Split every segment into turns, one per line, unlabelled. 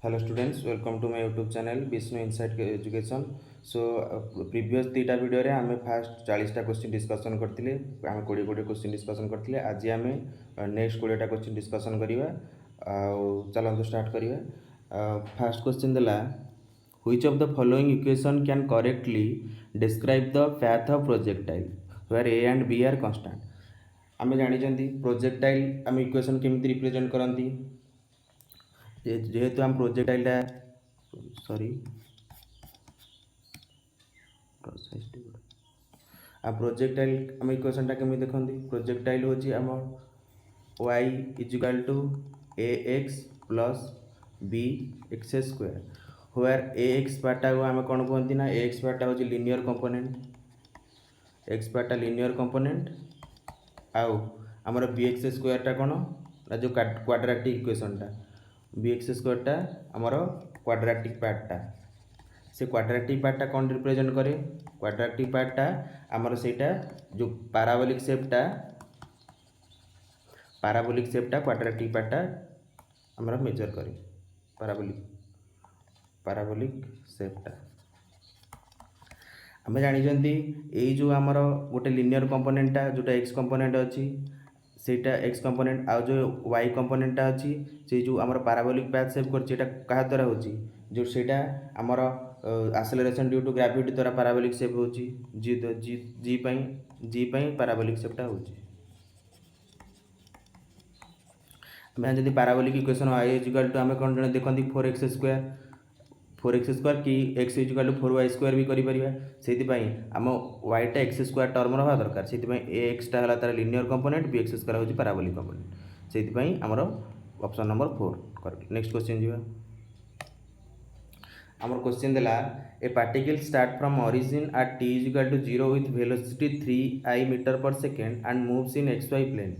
Hello students, welcome to my YouTube channel Vishnu Insight Education. So previous तीटा video रे आमे fast 40टा question discussion करथिले आमे 20 question discussion करथिले आज आमे नेक्स्ट 20टा क्वेश्चन डिस्कशन करिवा चलंतु स्टार्ट करिवा फर्स्ट क्वेश्चन देला which of the following equation can correctly describe the path of projectile where a and b are constant आमे जानि जंती प्रोजेक्टाइल आमे इक्वेशन केमिति रिप्रेजेंट करंती जेहेतु आम प्रोजेक्टाइलटा सॉरी आ प्रोजेक्टाइल आम इक्वेशनटा केमी देखती प्रोजेक्टाइल होची आम y is equal to a x plus b x square where a x पार्टा को आम कौन कहती ना ए एक्स पार्टा हूँ लिनियर कंपोनेंट एक्स पार्टा लिनियर कंपोनेंट आउ आमर बी एक्स स्क्वायरटा कौन ना जो क्वाड्रेटिक इक्वेशनटा बी एक्स स्क्वायरटा आमर क्वाड्रेटिक पार्टटा से क्वाड्रेटिक पार्टटा कौन रिप्रेजेंट करे क्वाड्रेटिक पार्टटा आमर सेटा जो पैराबोलिक शेपटा क्वाड्रेटिक पार्टटा आमर मेजर करे पैराबोलिक शेपटा आम जानी यही जो आमर गोटे लिनियर कंपोनेंटटा जोटा एक्स कंपोनेंट अच्छी सेटा एक्स कंपोनेंट आउ जो वाई कंपोनेंटटा अच्छी से जो आमर पैराबोलिक पाथ सेव कर क्या द्वारा होची जो सेटा आमर एक्सेलरेशन ड्यू टू ग्रेविटी द्वारा पैराबोलिक शेप होची जी पई पैराबोलिक शेपटा होची मैं जब parabolic equation y equal to आम कौन जन देखते 4x स्क्वायर कि x equal to 4y square भी करें आम वाईटा एक्स स्क्वायर टर्म रहा दरकार से एक्सटा है तार linear component b x square हूँ पैराबोलिक कंपोनेंट से आमर option number 4 correct next question जी आमर क्वेश्चन देला a particle start from origin at t equal to 0 with velocity 3 metre per second and moves in xy plane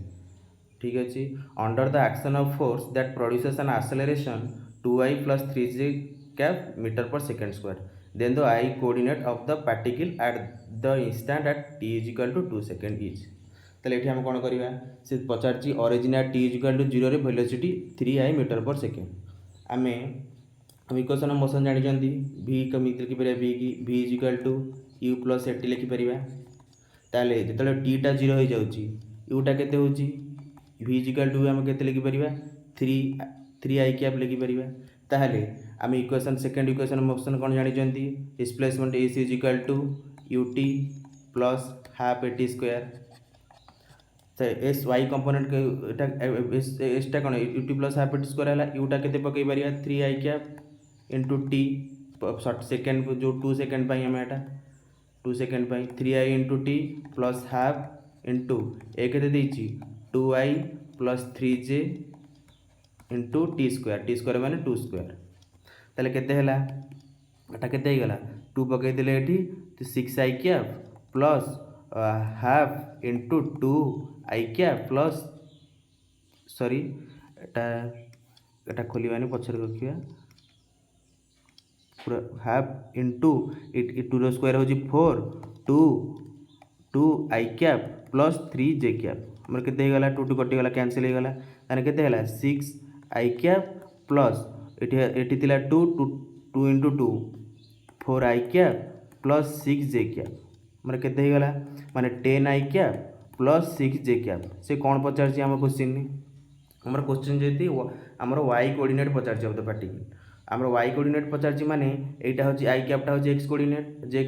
ठीक अच्छे under the action of force that produces an acceleration 2i plus 3j cap metre per second square then the I coordinate of the particle at the instant at t equal to 2 second is ताले एठी हम कोन करिवा से पचारची origin at t equal to 0 रे velocity 3i metre per second आमे equation motion जानि जंती v कमिति लिखि परिया v equal to u plus at लिखि परिवा ताले जेतले t टा 0 हो जाउची u टा केते होची v इक्वल टू हम केते लिखि परिवा 3i कैप लिखि परिवा ताहले आम इक्वेशन सेकेंड इक्वेशन मोशन कौन जानी displacement s is equal to ut plus half at square s y component एसटा कौन ut plus half at square है यूटा के पकई पार 3i cap into t second जो 2 सेकेंड आम एटा 2 second 3i into t plus half into एक 2i plus 3j into T square माने 2 स्क्वायर ताले केते हला एटा केते गला 2 पकई देले एठी तो 6i cap plus half into 2i cap plus sorry एटा खोलिबानी पछर रखिया पूरा हाफ इंटू 2 स्क्वायर हो 4 2i cap plus 3j cap हमर केते गला 2 कटि गला कैंसिल हो गला ताने केते हला 6i कैप प्लस एटी तिला 2 into 2 4i cap plus 6j cap हमर केते हो गला माने 10i cap plus 6j cap से कौन पचार आम क्वेश्चन हमर क्वेश्चन जेती हमर y coordinate Pachar of the particle हमर y कोऑर्डिनेट पचार माने एटा होची i कैपटा होची x कोऑर्डिनेट जे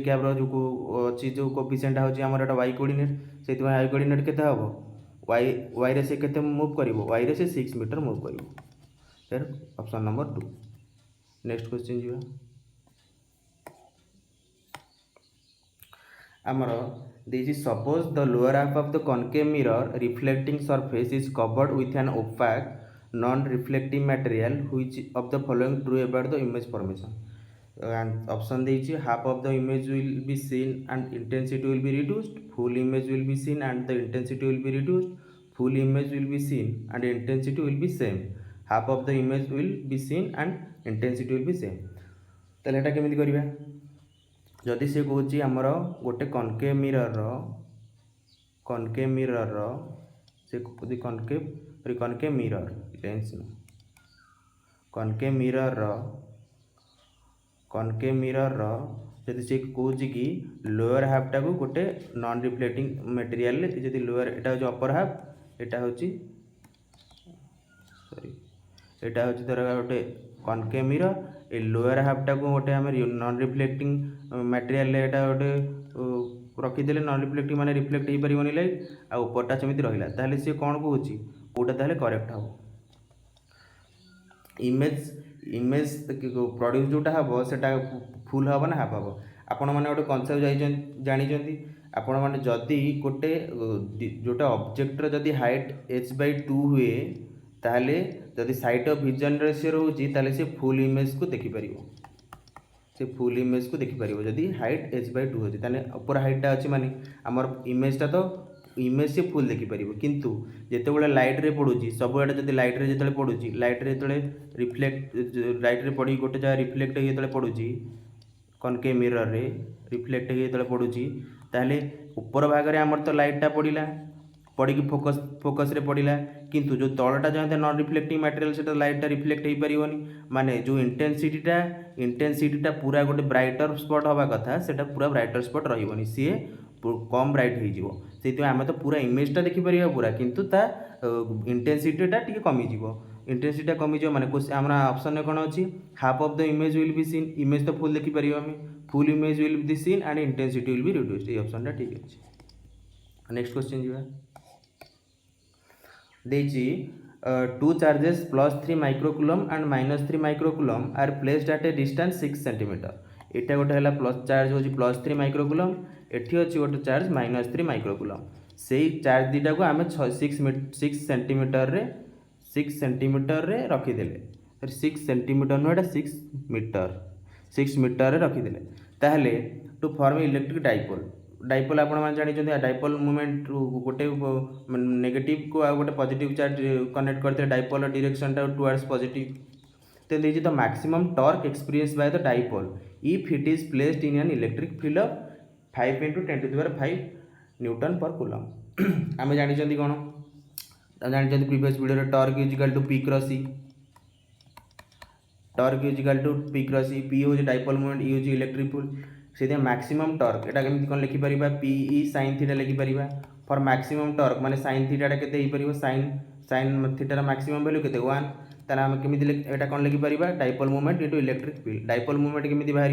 कैप रो जो अछि जो कोएफिशिएंट होची हमर एटा y कोऑर्डिनेट सेति i कोऑर्डिनेट केते हबो y रे से केते मूव करिवो y रे से 6 मीटर मूव करिवो फिर ऑप्शन नंबर 2 नेक्स्ट क्वेश्चन जी आमर देजी suppose the lower half of the concave mirror reflecting surface is covered with an opaque non reflecting material which of the following true about the image formation option देछि half of the image will be seen and intensity will be reduced full image will be seen and the intensity will be reduced full image will be seen and intensity will B same half of the image will be seen and intensity will B same ताले एटा केमिति करिवा जदि से कहूँ आमर गोटे concave mirror से concave mirror lens concave mirror जदि से कौच कि लोअर हाफ्टा को गोटे नॉन रिफ्लेक्टिंग मटेरियल जदि लोअर एटा हो अपर हाफ एटा हो सॉरी एटा हो धर गोटे कनकेव मिरर ए लोअर हाफ्टा को गोटे आम नॉन रिफ्लेक्टिंग मटेरियल एटा गोटे रखीदे नॉन रिफ्लेक्टिंग माने रिफ्लेक्ट हो पारन लाइट आ उपरटा सेमती रहा ताहले सी कौन कौच कौटा ताहले करेक्ट हम इमेज प्रोड्यूस जोटा हम सेटा फुल हम ना हाफ हम आपण मैंने गोटे कनसेप्ट जानी आपण मैंने जदि गोटे जोटा ऑब्जेक्टर जदि हाइट h/2 हुए ताहले जदि साइट ऑफ विजन रेशियो रोचे ताहले से फुल इमेज को देखिपर से फुल इमेज को देखिपर जदि हाइट h/2 होती ताहले ऊपर हाइटा अच्छी माने आमर इमेजटा तो इमेज से फुल देखिपर किंतु जिते लाइट रे पड़ुची सब आड़े जब लाइट रे जो पड़ुची लाइट रे जो रिफ्लेक्ट लाइट रे पड़ी गोटे जगह रिफ्लेक्ट जो पड़ुची कनकेव मिरर रे रिफ्लेक्ट जो पड़ुची ताहले ऊपर भाग आमर तो लाइटटा पड़ा पड़ी फोकस रे पड़ा किंतु जो तलटा जो नॉन रिफ्लेक्टिंग मटेरियल से लाइटटा रिफ्लेक्ट हो पारन माने जो इंटेंसिटीटा पूरा गोटे ब्राइटर स्पॉट हवा कथा सेटा पूरा ब्राइटर स्पॉट रही सी कम ब्राइट हो आम तो पूरा इमेजटा देखिपर पूरा किंतु ता इंटेंसिटीटा टी कमिज इंटेंसिटी कमिज माने आम ऑप्शन में कौन अच्छी half of the image will be seen image तो फुल देखिपर आम full image will be seen and intensity will be reduced ये ऑप्शनटा ठीक अच्छे। नेक्स्ट क्वेश्चन जी देजी two charges +3 microcoulomb and -3 microcoulomb are placed at a distance 6 centimetre एटा गोटे है प्लस चार्ज हो +3 माइक्रोकुलम एठी अच्छी गोटे चार्ज -3 माइक्रोकुलम से चार्ज दीटा को आम 6 सेंटीमीटर रे रखीदे 6 सेंटीमीटर नुह 6 मीटर रखीदे ताहले टू फॉर्म इलेक्ट्रिक डाइपोल आपण मैंने जानी डाइपोल मूवमेंट गोटे नेगेटिव को आ गोटे पॉजिटिव चार्ज कनेक्ट करते डाइपोल डायरेक्शन टुवर्ड्स पॉजिटिव तो देखिए the maximum torque experience by the dipole if it is placed in an electric field of 5 × 10⁵ newton per coulomb आम जानी कौन जानी previous video torque is equal to p cross E p हूँ dipole movement E हूँ electric field से maximum torque एटा केमती कौन लिखिपर पीई साइन थीटा लिखिपर फॉर मैक्सिमम टॉर्क माने साइन थीटाटा केते साइन थीटार मैक्सिमम वैल्यू केते 1 तारा हम केमिति एटा कौन लिखिपर dipole movement into electric field dipole movement केमिति बाहर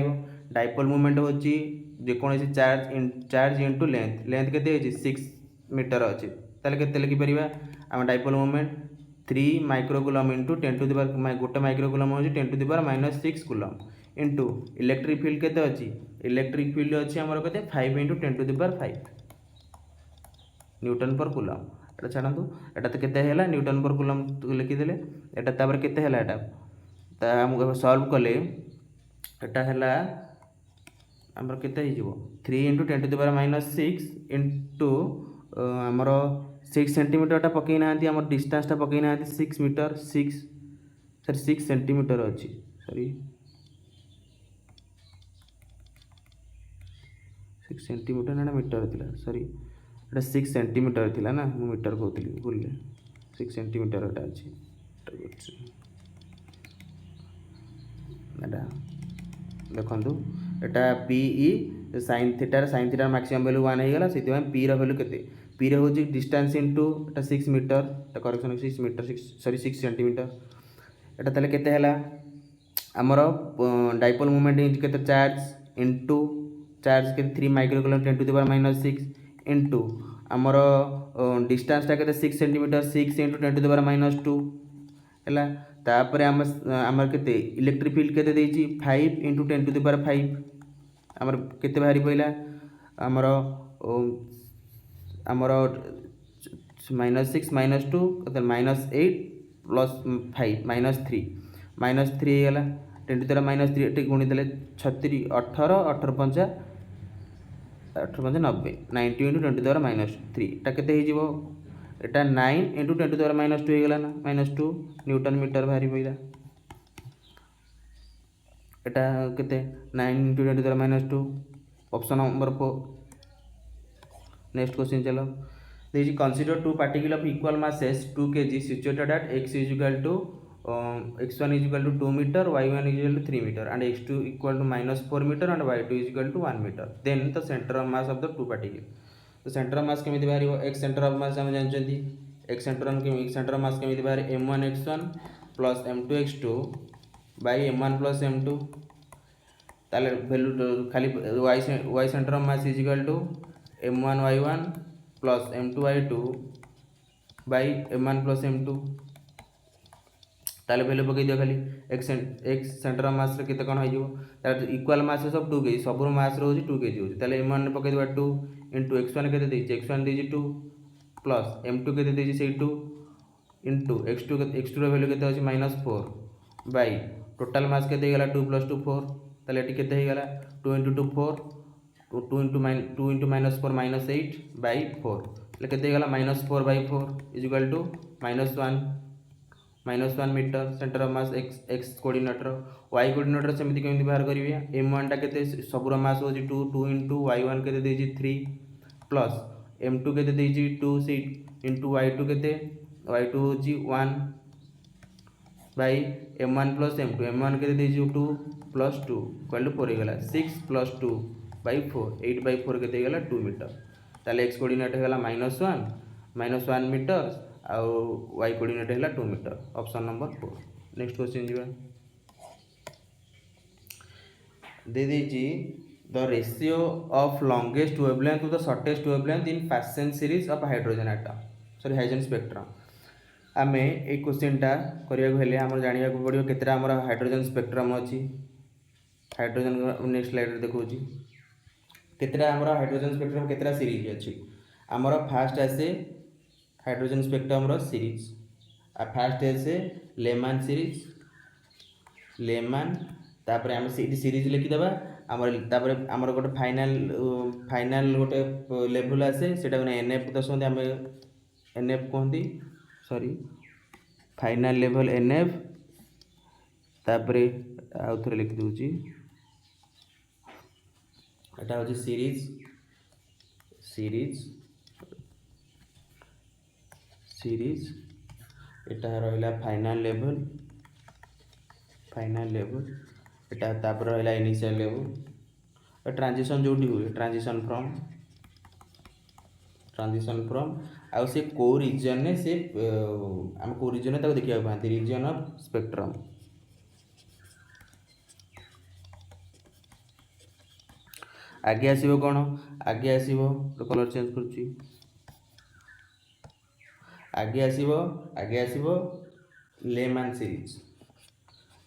डाइपोल मूवमेंट होची जेकोसी चार्ज इनटू लेंथ केते 6 मीटर अच्छी ताले केते लिखिपर आम डाइपोल मूवमेंट 3 माइक्रोकुलम इंटू 10⁻⁻⁰ गोटे माइक्रोकुलम हो 10⁻⁻⁻⁶ कुलम इंटू इलेक्ट्रिक फील्ड केते अच्छी इलेक्ट्रिक फील्ड अच्छी आमर केते 5 × 10⁵ न्यूटन पर कूलम एटा छाड़ू एटा तो केते हैला न्यूटन पर कूलम लिखिदेले एटा तापर केते हैला एटा ता हमको सॉल्व कले एटा हैला आमर केते हो 3 × 10⁻⁻⁶ इंटू आमर 6 सेंटीमीटर पकई ना आम डिस्टेंसटा पकई ना 6 मीटर 6 सेंटीमीटर अच्छी सॉरी 6 सेंटीमीटर ना मीटर थी सॉरी एटा 6 सेंटीमीटर थी ना मु मीटर कहती भूल 6 सेंटीमीटर एटा अच्छी देखु एटा पीई साइन थीटार मैक्सिमम वैल्यू 1 होगा से पी वैल्यू केते पी रे हूँ डिस्टेंस इंटू एटा 6 मीटर करेक्शन 6 मीटर 6 सेंटीमीटर एटा ताले केते हैला आमर डाइपोल मूवमेंट केते चार्ज इंटू चार्ज के 3 माइक्रोकुलम 10⁻⁻⁶ इंटू आमर डिस्टेंसटा केते 6 सेंटीमीटर 6 × 10⁻⁻�2 हैला तापर आमर केते इलेक्ट्रिक फील्ड केते देछि 5 × 10⁵ आमर केते बाहरी पइला आमर -6 - 2 -8 + 5 -3 ହେଇगला 10⁻³ एटी गुणी देले 36 18 18 5 90 90 × 10⁻³ एटा केते हो जिवो एटा 9 × 10⁻² ହେଇगला ना -2 न्यूटन मीटर बाहरी पइला एटा केते 9 × 10⁻²। Option number 4। नेक्स्ट क्वेश्चन चलो देखिए consider two particle of equal masses 2 kg situated at x = x1 is equal to 2 meter, y1 is equal to 3 meter, and x2 equal to minus 4 meter, and y2 is equal to 1 meter. Then the center of mass of the two particle. तो center of mass केमिति बाहर x center of mass हम जानते x center of mass केमिति बाहर m1 x1 plus m2 x2 by m1 plus m2. ताले value खाली y center of mass is equal to m1 y1 plus m2 y2 by m1 plus m2. ताले value पकई दियो खाली x centre of मास रे केते कोन होई जिवो तार इक्वल मास सब 2 केजी सब मास रो 2 केजी होची ताले m1 ने पकई दिबा 2 इनटू x1 केते देछि x1 देछि 2 प्लस m2 केते देछि सेही 2 इनटू x2 रो वैल्यू केते होची -4 बाय टोटल मास केते गेला 2 + 2 4 ताले एटी केते हे गेला 2 * 2 4 2 * -4 -8 बाय 4 ताले केते गेला -4 by 4 is equal to -1 metre centre of mass x coordinator y coordinator सेमिति केमिति बाहर करिवे m1 टा केते सबुर मास होची 2 2 इनटू y1 केते देजी 3 प्लस m2 केते देजी 2 से इनटू y2 केते y2 होची 1 बाय m1 प्लस m1 केते देजी 2 प्लस 2 इक्वल टू 4 हे गेला 6 प्लस 2 बाय 4 8 बाय 4 केते गेला 2 मीटर ताले x कोऑर्डिनेट हे गेला -1 मीटर आउ y कोऑर्डिनेट है 2 metre option number 4। Next question जी दे दीजिए the ratio of longest wavelength to the shortest wavelength in Paschen series of hydrogen atom sorry hydrogen spectrum आमे ए क्वेश्चन टा करिया हेले हमर जानिया को पड़ियो केतरा हमर हाइड्रोजन स्पेक्ट्रम अछि हाइड्रोजन नेक्स्ट स्लाइड रे देखौ छी केतरा हमर हाइड्रोजन स्पेक्ट्रम केतरा सीरीज अछि हमर फर्स्ट आसे हाइड्रोजन स्पेक्ट्रम रो सीरीज आ फर्स्ट है लेमन सीरीज लेमन तापर हम सीरीज लिखि देबा हमर तापर हमर गोटे फाइनल गोटे लेवल आसे सेटा एनएफ दसंते हम एनएफ कहंती सॉरी फाइनल लेवल एनएफ तापर आउथरे लिखि दोची एटा होची सीरीज एटा रहिला फाइनल लेवल एटा तापर रहिला इनिशियल लेवल ट्रांजिशन जोटी हुए ट्रांजिशन फ्रॉम आ से को रीजन ने से हम को रीजन ने ताको देखिया पाती रीजन ऑफ स्पेक्ट्रम आगे आसीबो कोन आगे आसीबो कलर चेंज करछि आगे आसीबो लेमन सीरीज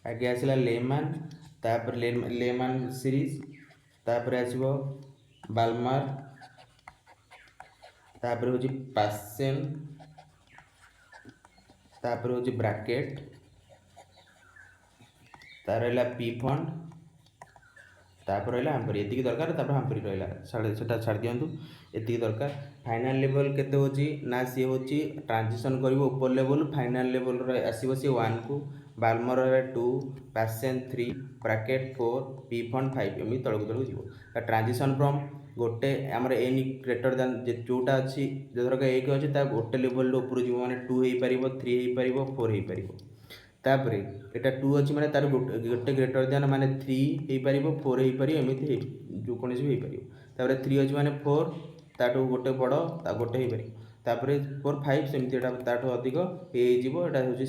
आगे आसिला लेमन तापर लेमन सीरीज तापर आसीबो बाल्मर तापर होची पासेन तापर होची ब्रैकेट तार रहला पी फंड तापर रहला हमपरी एतिकी दरकार तापर हमपरी रहला सेटा छाड़ दियंतु एतिकी दरकार फाइनल लेवल केते होची ना सी होची ट्रांजिशन करिवो ऊपर लेवल फाइनल लेवल रे आसीबो सी 1 को बाल्मर रे 2 पासेन 3 ब्रैकेट 4 पी फंड 5 एमि तळगु जीवो ट्रांजिशन फ्रॉम गोटे हमर एनी ग्रेटर देन जोटा अछि जधर का 1 अछि ता गोटे लेवल ऊपर जीवो माने 2 हेई परिबो 3 हेई परिबो 4 हेई परिबो तापरे एटा 2 अछि माने तार गोटे ग्रेटर देन माने 3 हेई परिबो 4 हेई परिबो एमिति जो कोनसी हेई परिबो तापरे 3 अछि माने 4 ताटो गोटे बड़ ता गोटे हेई परिबो तापरे 4 5 सेमिति एटा ताटो अधिक हेई जिवो एटा होची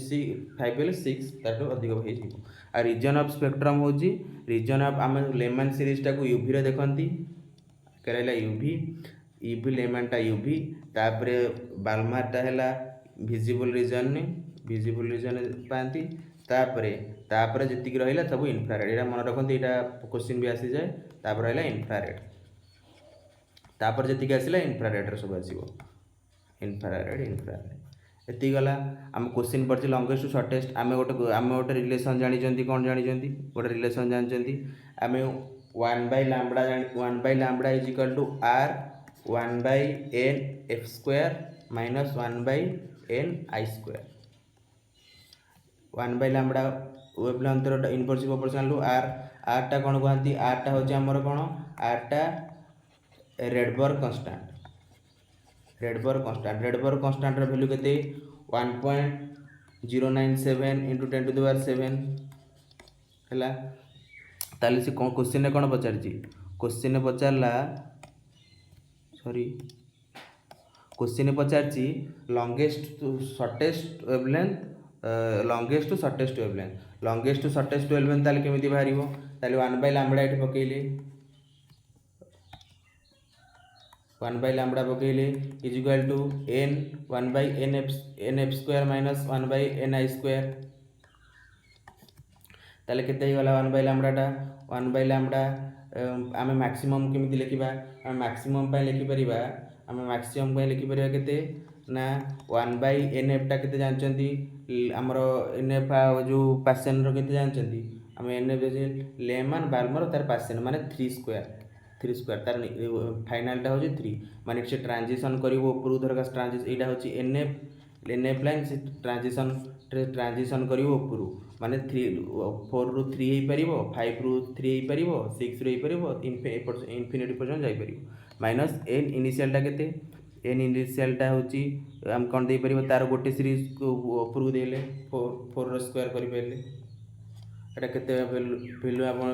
5 बेले 6 ताटो अधिक हेई जिवो आ रीजन ऑफ स्पेक्ट्रम होची रीजन ऑफ हम लेमन सीरीज टा को यूवी रे देखंती करैला यूवी लेमन टा यूवी तापरे बाल्मर टा हैला विजिबल रीजन पाती तापरे जतिक रहिला सब इन्फ्रारेड एटा मन रखंती एटा क्वेश्चन भी आसी जाए तापर रहिला इन्फ्रारेड तापर जतिक आसिला इन्फ्रारेड रे सब आसीबो इन्फ्रारेड एति गला हम क्वेश्चन पड़छि लॉन्गेस्ट टू शॉर्टेस्ट आमे गोटे रिलेशन जानि जंती कोन जानि जंती गोटे रिलेशन जानि जंती आमे 1/λ is equal to r 1/n f square minus 1/n i square 1/λ wavelength inverse proportional to r टा कोन कहंती r टा होची हमर कोन r टा रेडबर्ग कांस्टेंट रेडबर्ग कांस्टेंट रे वैल्यू केते 1.2 097 इंटू 10⁻7 है। ताले से कौन क्वेश्चन कौन पचार क्वेश्चन पचारा सॉरी क्वेश्चन पचार longest to shortest wavelength longest to shortest wavelength longest to shortest wavelength ताले केमिति बाहरिबो ताले 1 बाय लैम्बडा एठी पकेइले 1 बाय लैम्बडा पकेइले is equal to n 1 by n f square minus 1 by n I square ताले केते ही गला 1 बाय लैम्बडाटा 1 बाय लैम्बडा आमे मैक्सिमम केमिति लिखिबा आमे मैक्सिमम पाई लिखि परिबा आमे मैक्सिमम पाई लिखि परिबा केते ना 1 बाय nf टा केते जानचंती हमरो nf जो पार्शियन रो केते जानचंती आमे nf लेमन बाल्मर तार पार्शियन माने 3 स्क्वायर तार फाइनल टा होची 3 माने से ट्रांजिशन करिवो ऊपर धरका ट्रांजिशन एटा होची nf लाइन से ट्रांजिशन करिवो ऊपर माने 3 4 रु 3 हे परिबो 5 रु 3 हे परिबो 6 रु हे परिबो इनफिनिटी पर्यंत जाई परिबो माइनस n इनिशियल टा केते n इनिशियल टा होची हम कोन दे परिबो तार गोटे सीरीज को ऊपर देले 4 रो स्क्वायर करि परले एटा केते वैल्यू आपण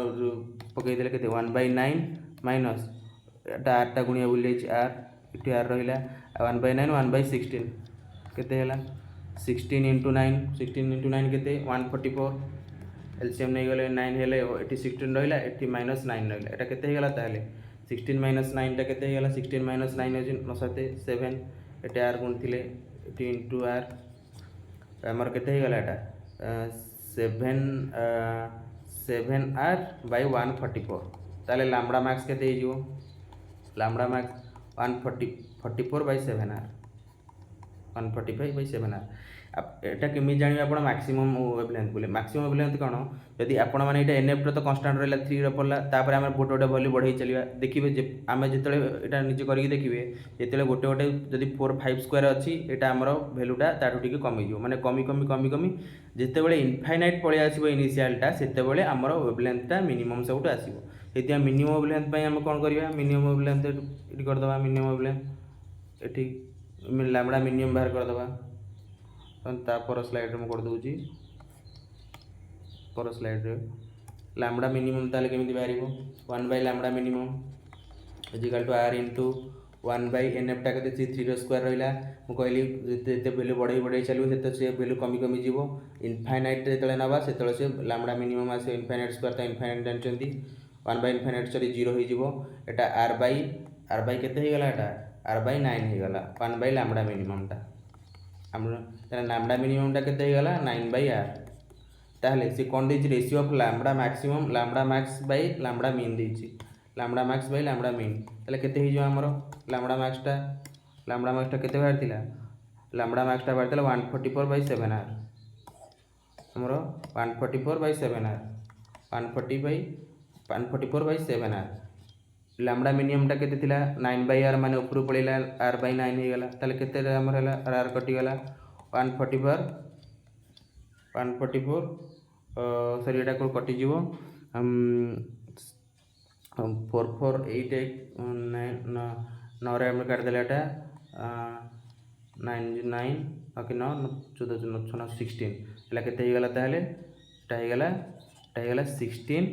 पकई देले केते 1 बाय 9 माइनस एटा r टा गुणिया बोले r इटी r रहिला 1 बाय 9 1 बाय 16 केते हला 16 into 9 केते 144 एलसीएम नहीं गले 9 हेले एटी 16 रहिला एटी माइनस 9 रहिला एटा केते हेगला ताले 16 माइनस 9 टा केते हेगला 16 माइनस 9 होजी नसाते 7 एटे r गुण थिले एटी into r हमर केते हेगला एटा 7r by 144 ताले लैम्बडा मैक्स केते हिजो lambda max 144 by 7r 145 by 7r अब एटा केमि जानि आपण मैक्सिमम वेवलेंथ बोले मैक्सिमम वेवलेंथ कोन यदि आपण माने एटा एनएफ तो कांस्टेंट रहला 3 रो पड़ला तापर हम गोटे गोटे वैल्यू बढ़ाई चलिबा देखिबे जे आमे जेतले एटा निजे करिक देखिबे जेतले गोटे गोटे जदि 4 5 स्क्वायर अछि एटा हमरो वैल्यूटा ताठू टिके कमी जिवो माने कमी जेते बेले इनफाइनाइट पळे आसीबो इनिशियलटा सेते बेले हमरो वेवलेंथटा मिनिमम सबट आसीबो एतिया मिनिमम वेवलेंथ पय हम कोन करिबा मिनिमम वेवलेंथ इटी कर दबा minimum wavelength eighty lambda minimum बाहर कर दबा तापर स्लाइड में कर दूची पर स्लाइड रे लैम्बडा मिनिमम ताले केमिति बाहरिबो 1 bye lambda minimum is equal to r into 1 by nf टा केते 3 रो स्क्वायर रहिला मु कहली जेते वैल्यू बढ़ाई चलिबो सेते से वैल्यू कमी जीवो इनफाइनाइट जेतले नबा सेतले से लैम्बडा मिनिमम आसे इनफाइनाइट स्क्वायर ता इनफाइनाइट जानचंती 1 बाय इनफाइनाइट सॉरी 0 हो जीवो एटा r बाय केते हे गला एटा r बाय 9 हे गला 1 बाय लैम्बडा मिनिमम टा हम लैम्बडा मिनिमम टा केते गला 9 बाय r ताहले से कोन देछि ratio of lambda maximum lambda max by lambda min देछि lambda max by lambda min ताले केते हिजो हमरो लैम्बडा मैक्स टा केते बाहर थिला लैम्बडा मैक्स टा बाहर थिला 144 बाय 7r हमरो 144 bye 7r 144 bye 7r lambda minimum टा केते थिला 9 बाय r माने ऊपर पळेला r बाय 9 हे गला ताले केते हमर हला r कटि गला 144 सॉरी एटा को कटि जीवो 4488 9 रे हम काट देला एटा 99 ओके 9 14 16 एला केते हे गला ताले एटा हे गला 16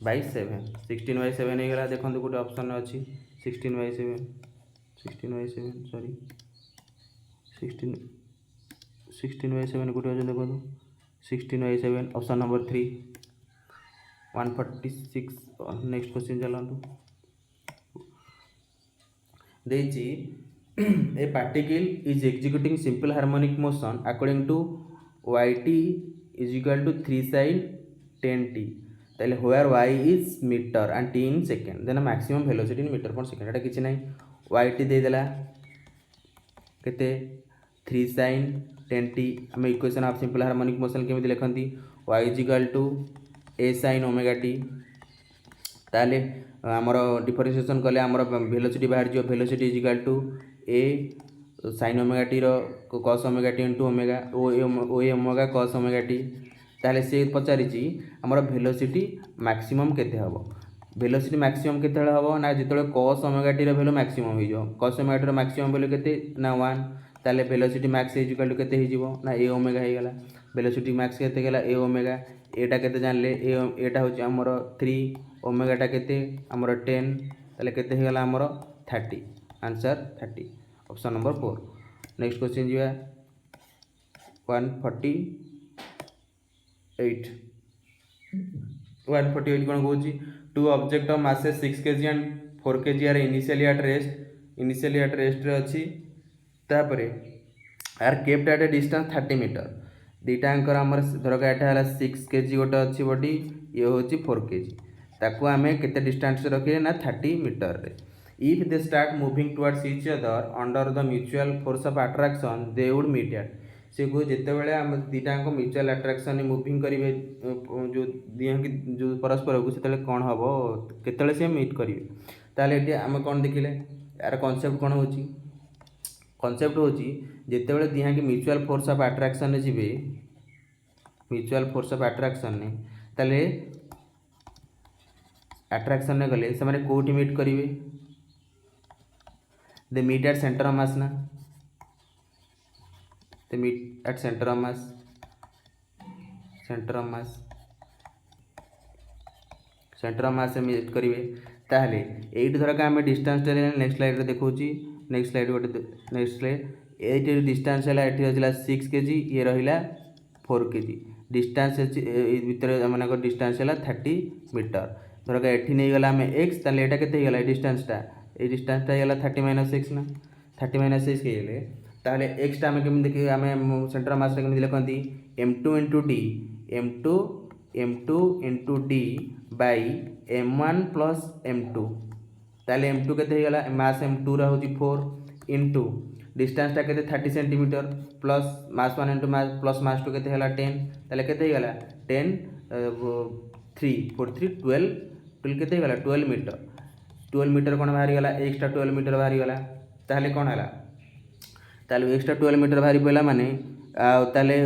बाय 7 16 बाय 7 हे गला देखंतु गोटे ऑप्शन अछि 16 बाय 7 सॉरी 16 बाय 7 गोटे अछि देखंतु 16 by 7 option number 3 146 next question चलंतु देछि a particle is executing simple harmonic motion according to yt is equal to 3 sin 10t ताले where y is meter and t in second then maximum velocity in meter per second एटा किछि नै yt दे देला केते 3 sin 10t हम equation of simple harmonic motion केमिति लिखंती y is equal to a sin omega t ताले हमर differentiation कले हमर वेलोसिटी बाहर जो velocity is equal to a sin omega t रो cos omega t into omega o omega cos omega t ताले से पचारिची हमर वेलोसिटी मैक्सिमम केते हबो वेलोसिटी मैक्सिमम केते हबो ना जेतले cos ओमेगा t रो वैल्यू मैक्सिमम हो जो cos ओमेगा t रो मैक्सिमम वैल्यू केते ना 1 ताले velocity max is equal to केते हो जिवो ना a ओमेगा हे गला वेलोसिटी मैक्स केते गेला ए ओमेगा एटा केते जानले एटा होची हमर 3 ओमेगाटा केते हमर 10 ताले केते हे गेला हमर 30 answer 30 option number 4। Next question जिवा 148 148 कोन कहूची two object of masses 6 kg and 4 kg are initially at rest रे अछि तापरे are kept at a distance 30 metre दुईटाकर आमर धरक एटा है 6 kg गोटे अच्छी बॉडी ये हूँ 4 kg ताकू आम केते डिस्टेंस रखिए ना 30 मीटर रे if they start moving towards each other under the mutual force of attraction they would meet at से को जिते बड़े आम दुईटाक म्यूचुअल अट्रैक्शन मूविंग करेंगे जो दिहकी जो परस्पर को से कौन हम केतले से मीट करेंगे ताले आम कौन देखिले यार कॉन्सेप्ट कौन हो कॉन्सेप्ट हूँ जिते बड़े दिहाकी म्यूचुअल फोर्स ऑफ अट्रैक्शन जी म्यूचुअल फोर्स ऑफ अट्रैक्शन ताले अट्रैक्शन गले से मैंने कौटी मीट करेंगे they meet at centre of mass ना they meet at centre of mass से मीट करेंगे ताहले एट धरक आम डिस्टेंस नेक्स्ट स्लाइड देखा नेक्स्ट स्लाइड गोटे नेक्स्ट स्लाइड ये डिस्टेंस है ये 6 kg ये रहा 4 kg डिस्टेंस भितर मान डिस्टेंस है 30 मीटर धरक ये नहीं गला आम एक्स ताले एटा केते गला डिस्टेंसटा ये डिस्टेंसटा गला 30 - x ना 30 - x गले ताहले एक्सटा आम केमि देखि आम सेंटर मास रे केमि लिखंती m2 * d m2 * d by m1 + m2 ताले m2 केते गला मास m2 रा होची 4 इंटू डिस्टेंसटा केते 30 centimetre plus mass 1 into mass plus mass 2 केते हला 10 ताले केते गला 10 3 4 3 12 केते गला 12 मीटर कोन बाहरी गला एक्स्ट्रा 12 मीटर बाहरी गला ताले कोन हला ताले एक्स्ट्रा 12 मीटर बाहरी पइला माने ताले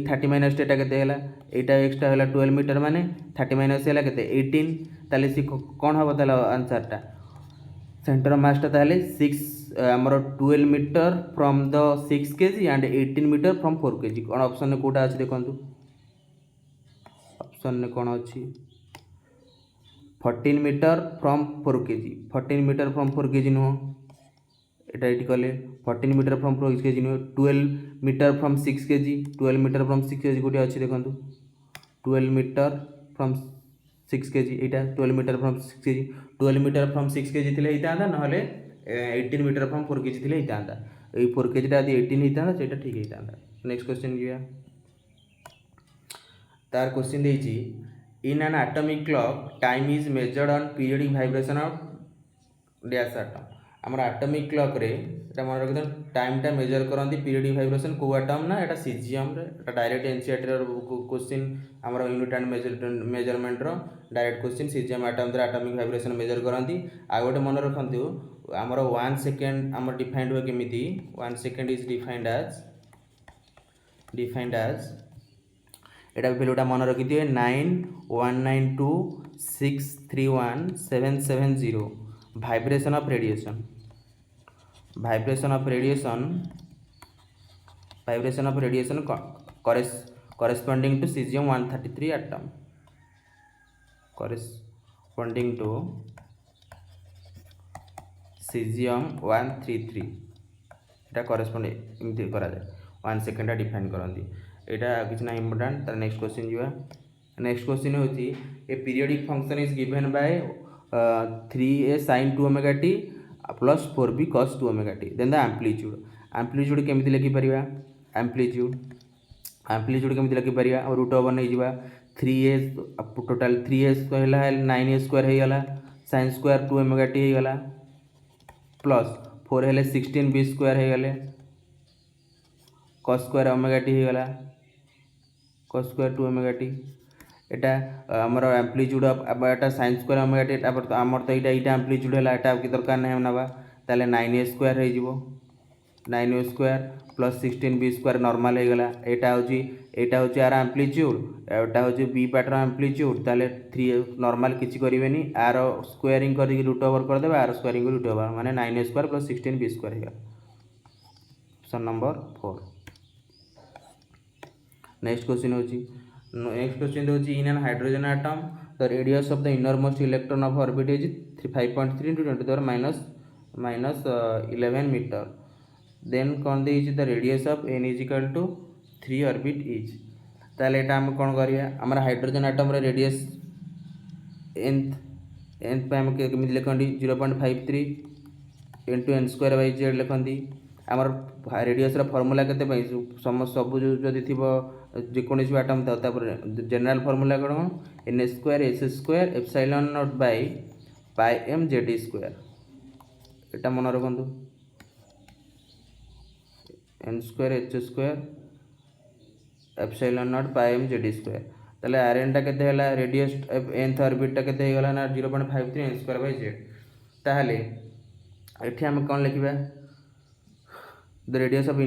30 - एटा केते हला एटा एक्स्ट्रा हला 12 मीटर माने 30 - हला केते 18 ताले सी कोन हबो ताले आंसरटा सेंटर ऑफ मासटा ताले 6 आमर 12 metre from the 6 kg and 18 metre from 4 kg कौन ऑप्शन में कोटा अच्छी देखो ऑप्शन में कौन अच्छी 14 metre from 4 kg 14 metre from 4 kg नुह एटा ये कले 14 मीटर फ्रॉम 4 kg नुह 12 metre from 6 kg 12 metre from 6 kg गोटे अच्छी देखो 12 मीटर फ्रॉम 6 kg यहाँ 12 metre from 6 kg 12 metre from 6 kg थे ना 18 मीटर फ्रॉम 4 kg थे ये 4 kg यदि 18 होता से ठीक होता। नेक्स्ट क्वेश्चन जी तार क्वेश्चन देती in an atomic clock time is measured on periodic vibration of dash atom आमर एटॉमिक क्लॉक रे मन रखिद टाइमटा मेजर करती पीरियडिक वाइब्रेशन को एटम ना एटा सीजीएम रे डायरेक्ट एनसीईआरटी क्वेश्चन आमर यूनिट एंड मेजरमेंट रो डायरेक्ट क्वेश्चन सीजीएम एटम द्वारा एटॉमिक वाइब्रेशन मेजर करती आ गोटे मन रखु आमर 1 सेकेंड आमर डिफाइंड हुए केमिति 1 सेकेंड इज डिफाइंड एज एटा वैल्यूटा मन रखी दिए 9192631770 vibration of radiation corresponding to cesium 133 atom corresponding to cesium 133 Etah correspond इमति करा जाए 1 सेकेंड डिफाइन करंती एटा किछ ना इंपोर्टेंट तर नेक्स्ट क्वेश्चन जीवा नेक्स्ट क्वेश्चन होची ए periodic function is given by 3a sin 2 omega t plus 4b cos 2 omega t then the amplitude केमिति लिखि परिबा amplitude केमिति लिखि परिबा और रूट ओवर नै जिबा 3a टोटल 3a स्क्वायर है 9a स्क्वायर हे गला sin स्क्वायर 2 omega t हे गला प्लस 4 हेले 16b स्क्वायर हे गले cos स्क्वायर ओमेगा t हे गला cos स्क्वायर 2 omega t एटा हमर एम्पलीट्यूड अब एटा sin स्क्वायर ओमेगा t हमर तो एटा एम्पलीट्यूड हैला एटा की दरकार नै नबा ताले 9a स्क्वायर हे जिवो 9a square plus 16b square normal हे गला एटा होची आर एम्पलीट्यूड एटा होची b पार्ट रो एम्पलीट्यूड ताले 3 नॉर्मल किछि करिवेनी आर स्क्वायरिंग करी रूट ओवर कर देबा आर स्क्वायरिंग रूट ओवर माने 9a square plus 16b square हे गला ऑप्शन नंबर 4। नेक्स्ट क्वेश्चन होची in an hydrogen atom the radius of the innermost electron of orbit is 5.3 into 10 to the minus 11 metre then कौन देइछि the radius of n is equal to 3 orbit is ताले एटा हम कौन करिया हमर hydrogen atom रे radius nth पे हम केमिति लिखंदी 0.53 into n square by z लिखंदी आमर रेडियस रा फार्मूला केते पई सब जदि थिबो जेकोनिस एटम था तापर general formula cone n square s square epsilon not by pi m z square एटा मन रखंतु n square h square epsilon not pi m z square ताले rn टा केते हला रेडियस nth ऑर्बिट टा केते हेगला ना 0.53 n स्क्वायर बाय z ताले एठी हम कोन लिखिबा the radius of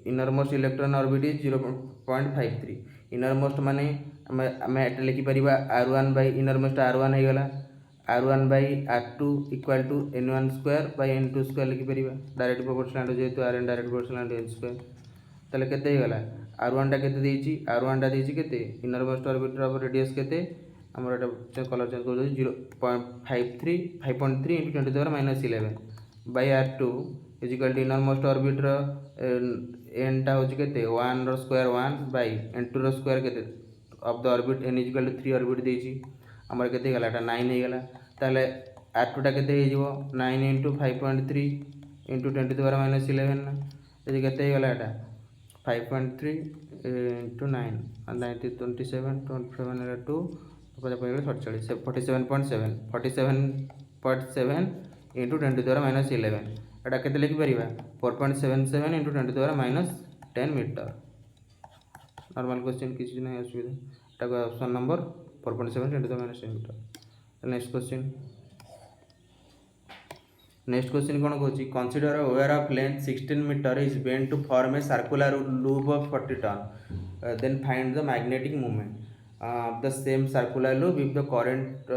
innermost electron orbit is 0.53 innermost माने आमे एटा लिखि परिबा r1 बाय इनरमोस्ट r1 हे गला r1 by r2 equal to n1 square by n2 square लिखि परिबा डायरेक्ट प्रोपोर्शनल जेतु rn direct proportional n square ताले केते हे गला r1 टा केते देइची r1 टा देइची केते इनरमोस्ट ऑर्बिट रा रेडियस केते हमर एटा कलर चेंज कर दो 0.53 5.3 into 10 to the minus 11 by r2 is equal to innermost orbit row n टा होची केते 1 रो स्क्वायर 1 by n2 रो स्क्वायर केते of the orbit n is equal to 3 orbit देइची हमर केते गला एटा 9 हे गला ताले r2 टा केते हे जिवो 9 into 5.3 into 10 to the minus 11 एजे केते हे गला एटा 5.3 into 9 and 90 27 27 era 2 47.7 into 10 to the minus 11 एटा केते लिखि परिबा 4.77 into 10 to the minus 10 metre normal question किछि नै असुविधा एटा option number 4.7 into the minus 10 metre next question कोन कहछि consider a wire of length 16 metre is bent to form a circular loop of 40 turn then find the magnetic moment of the same circular loop if the current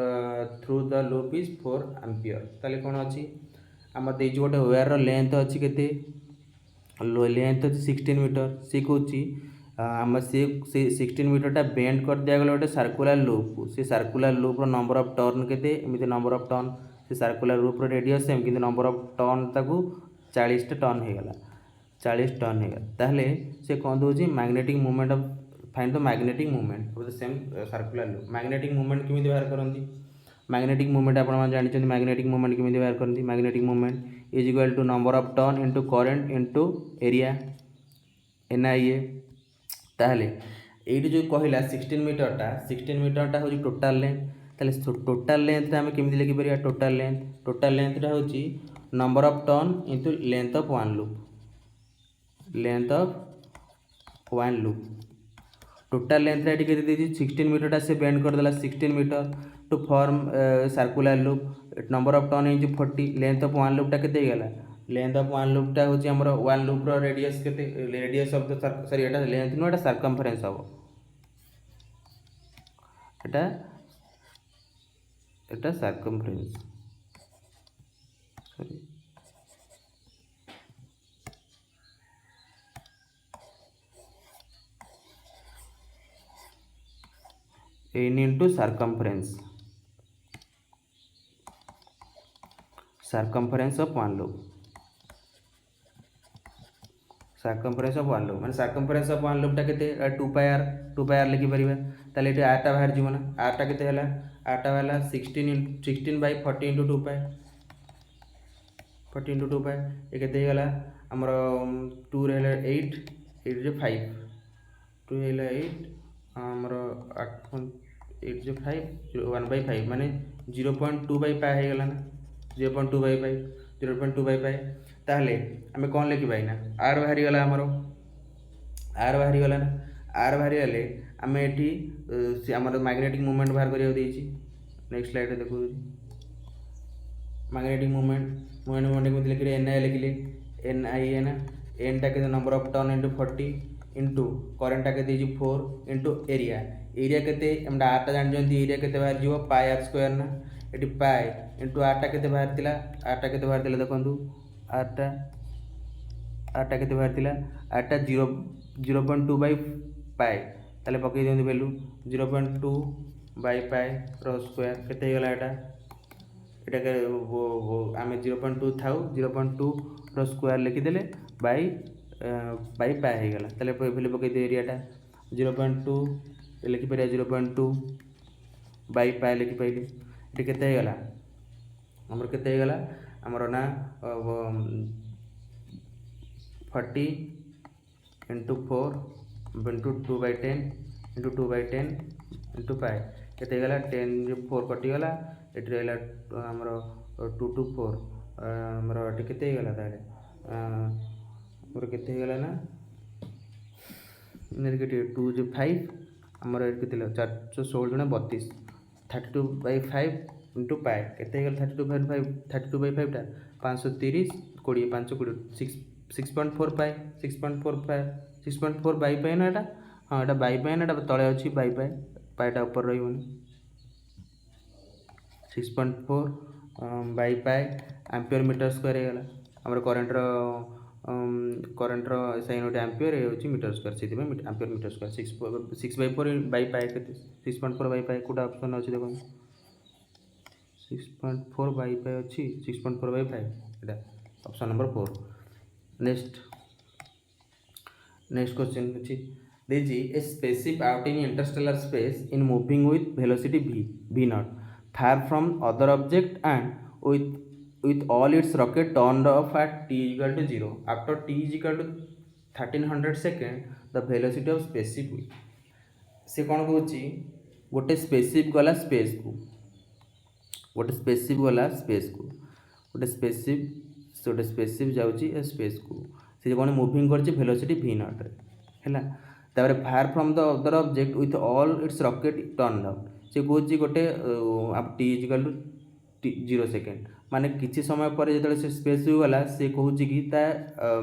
through the loop is 4 ampere ताले कोन अछि हमर देइ गोटे wire रो length अछि केते length अछि 16 metre से कहछि हम से 16 मीटर टा बेंड कर दिया गेल गोटे सर्कुलर लूप से सर्कुलर लूप रो नंबर ऑफ टर्न केते एमिति नंबर ऑफ टर्न से सर्कुलर लूप रो रेडियस सेम किंतु नंबर ऑफ टर्न ताकू 40 टा टर्न हे गला 40 टर्न हे गला ताले से कोन दोछि magnetic moment of find the magnetic moment of the same circular loop magnetic moment किमिति बाहर करंती मैग्नेटिक मोमेंट आपण मान जानि छथि मैग्नेटिक मोमेंट किमिति बाहर करंती magnetic moment is equal to number of turn into current into area NIA ताहले एठी जो कहिला 16 मीटर टा होची टोटल लेंथ ताले टोटल लेंथ ता हम किमिति लिखि परिया टोटल लेंथ टा होची number of turn into length of one loop total length रेट के दी 16 मीटर टा से बेंड कर देला 16 metre to form circular loop number of turn is 40 length of one loop टा केते गेला लेंथ ऑफ वन लूप टा होची हमर वन लूप रो रेडियस केते radius of the sorry Etah length no Etah circumference हबो एटा circumference sorry n into circumference of one loop माने circumference of one loop टा केते 2 pi r लिखि परिबा ताले एटी r टा बाहर जीवना r टा केते हला r टा वाला 16 by 40 into 2 pi 40 into 2 pi ए केते गला हमर 2 रे 8 8 जे 5 2 हेला 8 हमर 8 जो 5 1 by 5 माने 0.2 by pi हे गला ना 0.2 by 5 0.2 by pi ताहले हमें कौन लिखि बाइना r बाहरी गला हमरो r बाहरी गला ना r बाहरी गले हमें एठी से हमर मैग्नेटिक मोमेंट बाहर करियो देछि नेक्स्ट स्लाइड रे देखु मैग्नेटिक मोमेंट में लिखले NI लिखले NI ना n टा के number of turn into 40 into current टा के देछि 4 इनटू एरिया केते हम r टा जान जंती एरिया केते बाहर जीवो पाई r स्क्वायर ना एटी पाई इनटू r टा केते बाहर तिला देखंतु r टा आरटा केते बाहर आरटा 0.2/पाए ताले पकई दियंतु वैल्यू 0.2/पाए रो स्क्वायर केते गला एटा एटा आम 0.2 थाउ 0.2 रो स्क्वायर लिखिदेले बाई पाए हो गला ताले वैल्यू पकई दे एरियाटा 0.2 लिखिपर 0.2/पाए लिखिपाइली ये केते गला आमर केते गला आमर ना 40 × 4 × 2/10 × 2/10 × पाए केते गला 10 4 कटिगला ये रहा आमर 2 to 4 आमर ये केते गला ताले आमर केते गला ना 2 जो 5 आमर केते 416 गुणा 32 32/5 × पाए केते गला 32/5 टा 530 20 5 20 6.4 पाए 6.4 बाई पाए ना एटा हाँ एटा बाई पाए ना एटा तले अच्छी बाई पाए पाएटा ऊपर रही 6.4 बाई पाए एम्पियर मीटर स्क्वायर हो गला आमर करंट साइन गोटे एम्पियर ये हूँ मीटर स्क्वायर से एम्पियर मीटर स्क्वायर 6/4 बाई पाए के 6.4 बाई पाए कौटा ऑप्शन अच्छी देखो 6.4 बाई पाए अच्छी 6.4/5 एटा ऑप्शन नंबर 4 नेक्स्ट क्वेश्चन अच्छी दीजिए a spaceship out in interstellar space in moving with velocity v not far from other object and with all its rocket turned off at t equal to 0 after t is equal to 1300 second the velocity of spaceship will से कौन कौच गोटे spaceship गला space को गोटे spaceship गला space को गोटे spaceship जाऊँगी स्पेस को से कौन मुविंग कर वेलोसिटी v नॉट है तापर far from the other object with all its rocket turn out से कौच गोटे t is equal to 0 second माने किसी समय पर जो से स्पेस भी गला से कहूँ कि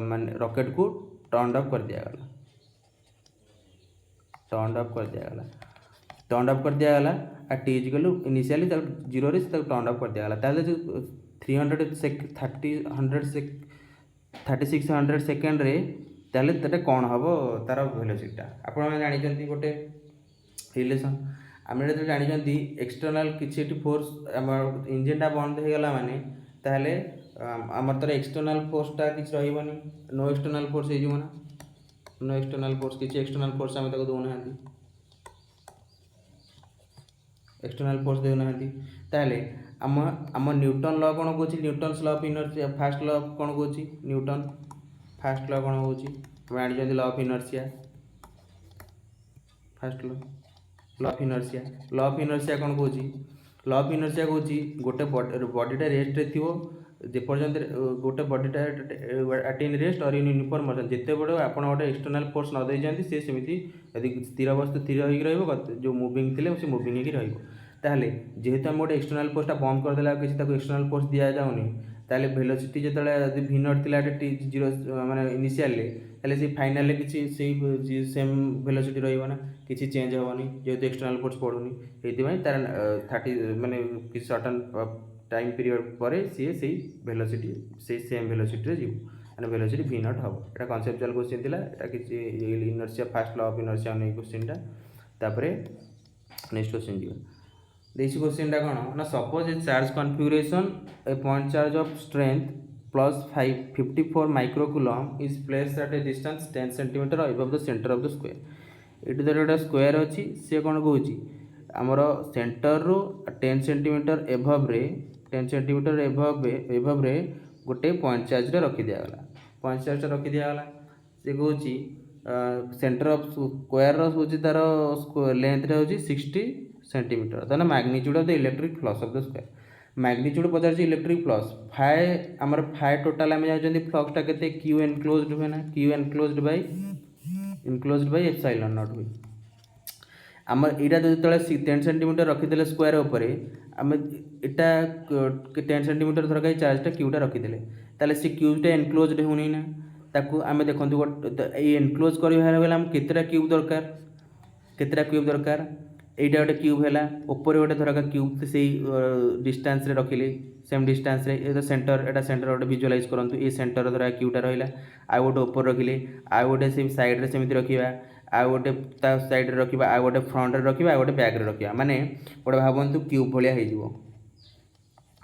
माने रॉकेट को टर्न अप कर दिगला टर्न अप कर दिगला आ टी इजिकल इनिशियली 0 रे टर्न अप कर दिगला ताले जो 3600 सेकेंड रे ताले तेटा कौन हम तार वेलोसिटी आप जानी गोटे रिलेसन आम जो जानते एक्सटर्नाल किसी फोर्स आम इंजिनटा बंद हो गला माने ताहले आमर तर एक्सटर्नाल फोर्सटा किसी रही नो एक्सटर्नाल फोर्स हो नो एक्सटर्नाल फोर्स किसी एक्सटर्नाल फोर्स आम दौना एक्सटर्नाल फोर्स देना ताहले आम न्यूटन लॉ कौन कौच Newton's law of inertia first law कौन कौच न्यूटन फास्ट लॉ कौन कौच जानते law of inertia first law of inertia कौन कौच लॉ ऑफ इनर्शिया कौच गोटे बॉडीटा रेस्ट रे थी जेपर्यंत गोटे बॉडीटा एट इन रेस्ट और इन यूनिफॉर्म मोशन जिते बड़े आप गोटे एक्सटर्नाल फोर्स न दे जाती सी सेमती यदि स्थिर वस्तु स्थिर होकर जो मुविंग थे से मुविंग होते जेहेतु आम गोटे एक्सटर्नाल फोर्सटा बंद करदेला किसी एक्सटर्नाल फोर्स दि जाऊनी ताले वेलोसिटी जो v नॉट थी टी 0 माने इनिशियल ताले से फाइनल किसी सेम वेलोसिटी रहा किसी चेंज हेनी जेहेतु एक्सटर्नाल फोर्स पड़ूनी ये तार 30 माने किसी सर्टन टाइम पीरियड पर सी से वेलोसिटी से सेम वेलोसिटी रे जीव माने वेलोसिटी v नॉट हम एटा कॉन्सेप्चुअल क्वेश्चन थिला एटा किसी inertia first law of inertia ने क्वेश्चनटा तापरे नेक्स्ट क्वेश्चन जीवा दिस क्वेश्चनटा कौन ना suppose A charge configuration A point charge of strength plus 54 microcoulomb is placed at a distance 10 centimetre above the centre of the square ये गोटे square अच्छी सी कौन कौच आमर सेंटर रू 10 सेंटीमीटर एभव रे 10 सेंटीमीटर एभव रे गोटे पॉइंट चार्ज रखी दिगला पॉइंट चार्ज रखी दिगला सी कौच सेंटर ऑफ स्क्वायर हूँ तार लेंथ रे हूँ 60 सेंटीमीटर ताना magnitude of the electric flux of the square magnitude Pachar electric flux फाए आमर फाए टोटाल आम जानते फ्लक्सटा के क्यू एनक्लोज्ड हुए ना Q enclosed by epsilon not हुए आम यहाँ जो 10 सेंटीमीटर रखीदे स्क्वायर उपर आम इटा 10 सेंटीमीटर धर कहीं चार्जटा क्यूटा रखीदे ताले से क्यूटा एनक्लोज्ड होनी ना ताकू आम देखो ये एनक्लोज कर केतेटा क्यूब दरकार এইটা গোटे क्यूब है ऊपर गोटे धरका क्यूब से डिस्टेंस रे रखिले सेम डिस्टेंस रे ये सेंटर एटा सेंटर गोटे विजुअलाइज करंतु ये सेंटर धरा क्यूटा रहिला आ गोटे ऊपर रखिले आ गोटे से साइड रे सेमिति रखिबा आ गोटे ता साइड रे रखिबा आ गोटे फ्रंट रे रखिबा आ गोटे बैक रे रखिबा माने गोटे भाबंतु क्यूब भलिया हे जिवो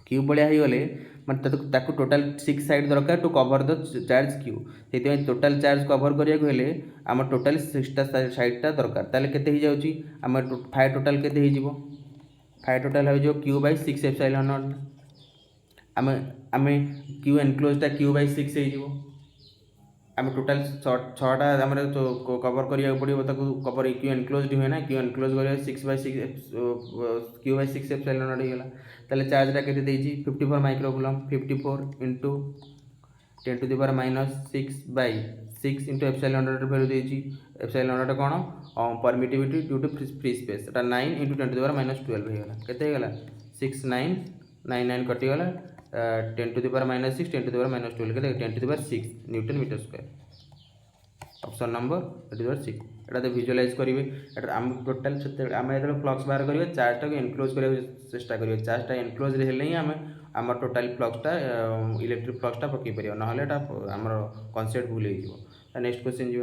क्यूब भलिया हे गले माने ताकू टोटल 6 साइड दरकार to cover the charge cube सेति टोटल चार्ज कवर करिया को हेले आम टोटल 6टा साइडटा दरकार ताले केते ही जाउची आम 5 टोटल केते ही जिवो 5 टोटल हो जो क्यू बाय 6 एप्सिलॉन नॉट आम आम क्यू एनक्लोजटा क्यू बाय 6 हो जिवो आम टोटल 6टा आमर कवर करिया पड़िबो ताकू कवर क्यू एनक्लोज्ड हुए ना क्यू एनक्लोज करिया 6 by 6 Q by 6 epsilon naught हो गला ताले चार्जटा केते देइची 54 microcoulomb 54 into 10 to the power -6 by 6 into epsilon naught value देइची एप्सिलॉन नॉट कोन permittivity due to free space एटा 9 इंटू 10 टू द पावर -12 हो गला केते हो गला 6999 कटि गला 10 to the power -6 10 to the power -12 केते 10 to the power 6 newton metre square option number 10 to the power 6 एटा तो विजुअलाइज करिवे एटा हम टोटल हम एतले फ्लक्स बाहर करिवे चार्ज टा एनक्लोज करिवे चेष्टा करिवे चार्ज टा एनक्लोज रे हेले ही हम आम टोटल फ्लक्सटा इलेक्ट्रिक फ्लक्सटा पकई पार ना आमर कनसेप्ट भूल हो नेक्स्ट क्वेश्चन जी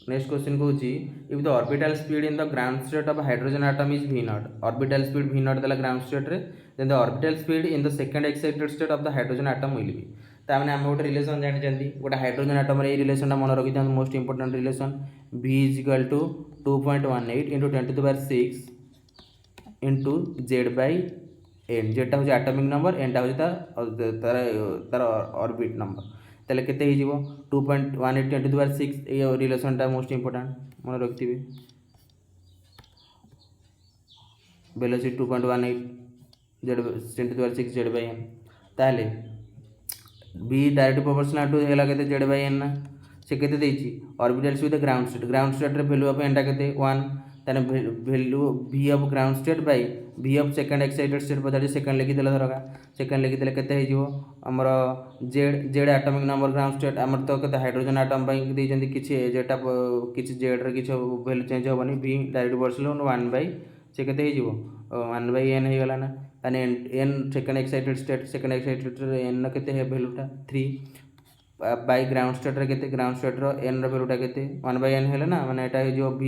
नेक्स्ट क्वेश्चन कौन if the orbital speed in the ground state of hydrogen atom is v not orbital speed v not देला ग्राउंड स्टेट रे then the orbital speed in the second excited state of the hydrogen atom will be ताने हम गोटे relation जानि जंदी गोटे hydrogen atom रे relation मन रखि था most important relation v equal to 2.18 into 10 to the power 6 into z by n जेटा हो एटॉमिक नंबर एनटा हो तार ऑर्बिट नंबर ताले केते ही जीवो 2.18 10 to the power 6 ए रिलेशनटा मोस्ट इंपोर्टेंट मन रखिथिबे velocity 2.18 z 10 to the power 6 z by n ताले v डायरेक्ट प्रोपोर्शनल टू हेला केते z by n ना से केते देइची ऑर्बिटल विथ ग्राउंड स्टेट रे वैल्यू ऑफ एनटा केते 1 ताने value v of ground state by v of second excited state बदली second लिखि देला धरका सेकंड लिखि देले केते हे जिवो हमर z atomic number ground state हमर तो केते हाइड्रोजन एटम बाय दे जंदी किछि जेटा किछि z रे किछि वैल्यू चेंज होबनी v डायरेक्ट वर्सल 1 बाय से केते हे जिवो 1 बाय n हे गला ना ताने n सेकंड एक्साइटेड स्टेट रे n केते हे वैल्यूटा 3 बाय ग्राउंड स्टेट रे केते ग्राउंड स्टेट रो n रो वैल्यूटा केते 1 बाय n हेले ना माने एटा जो v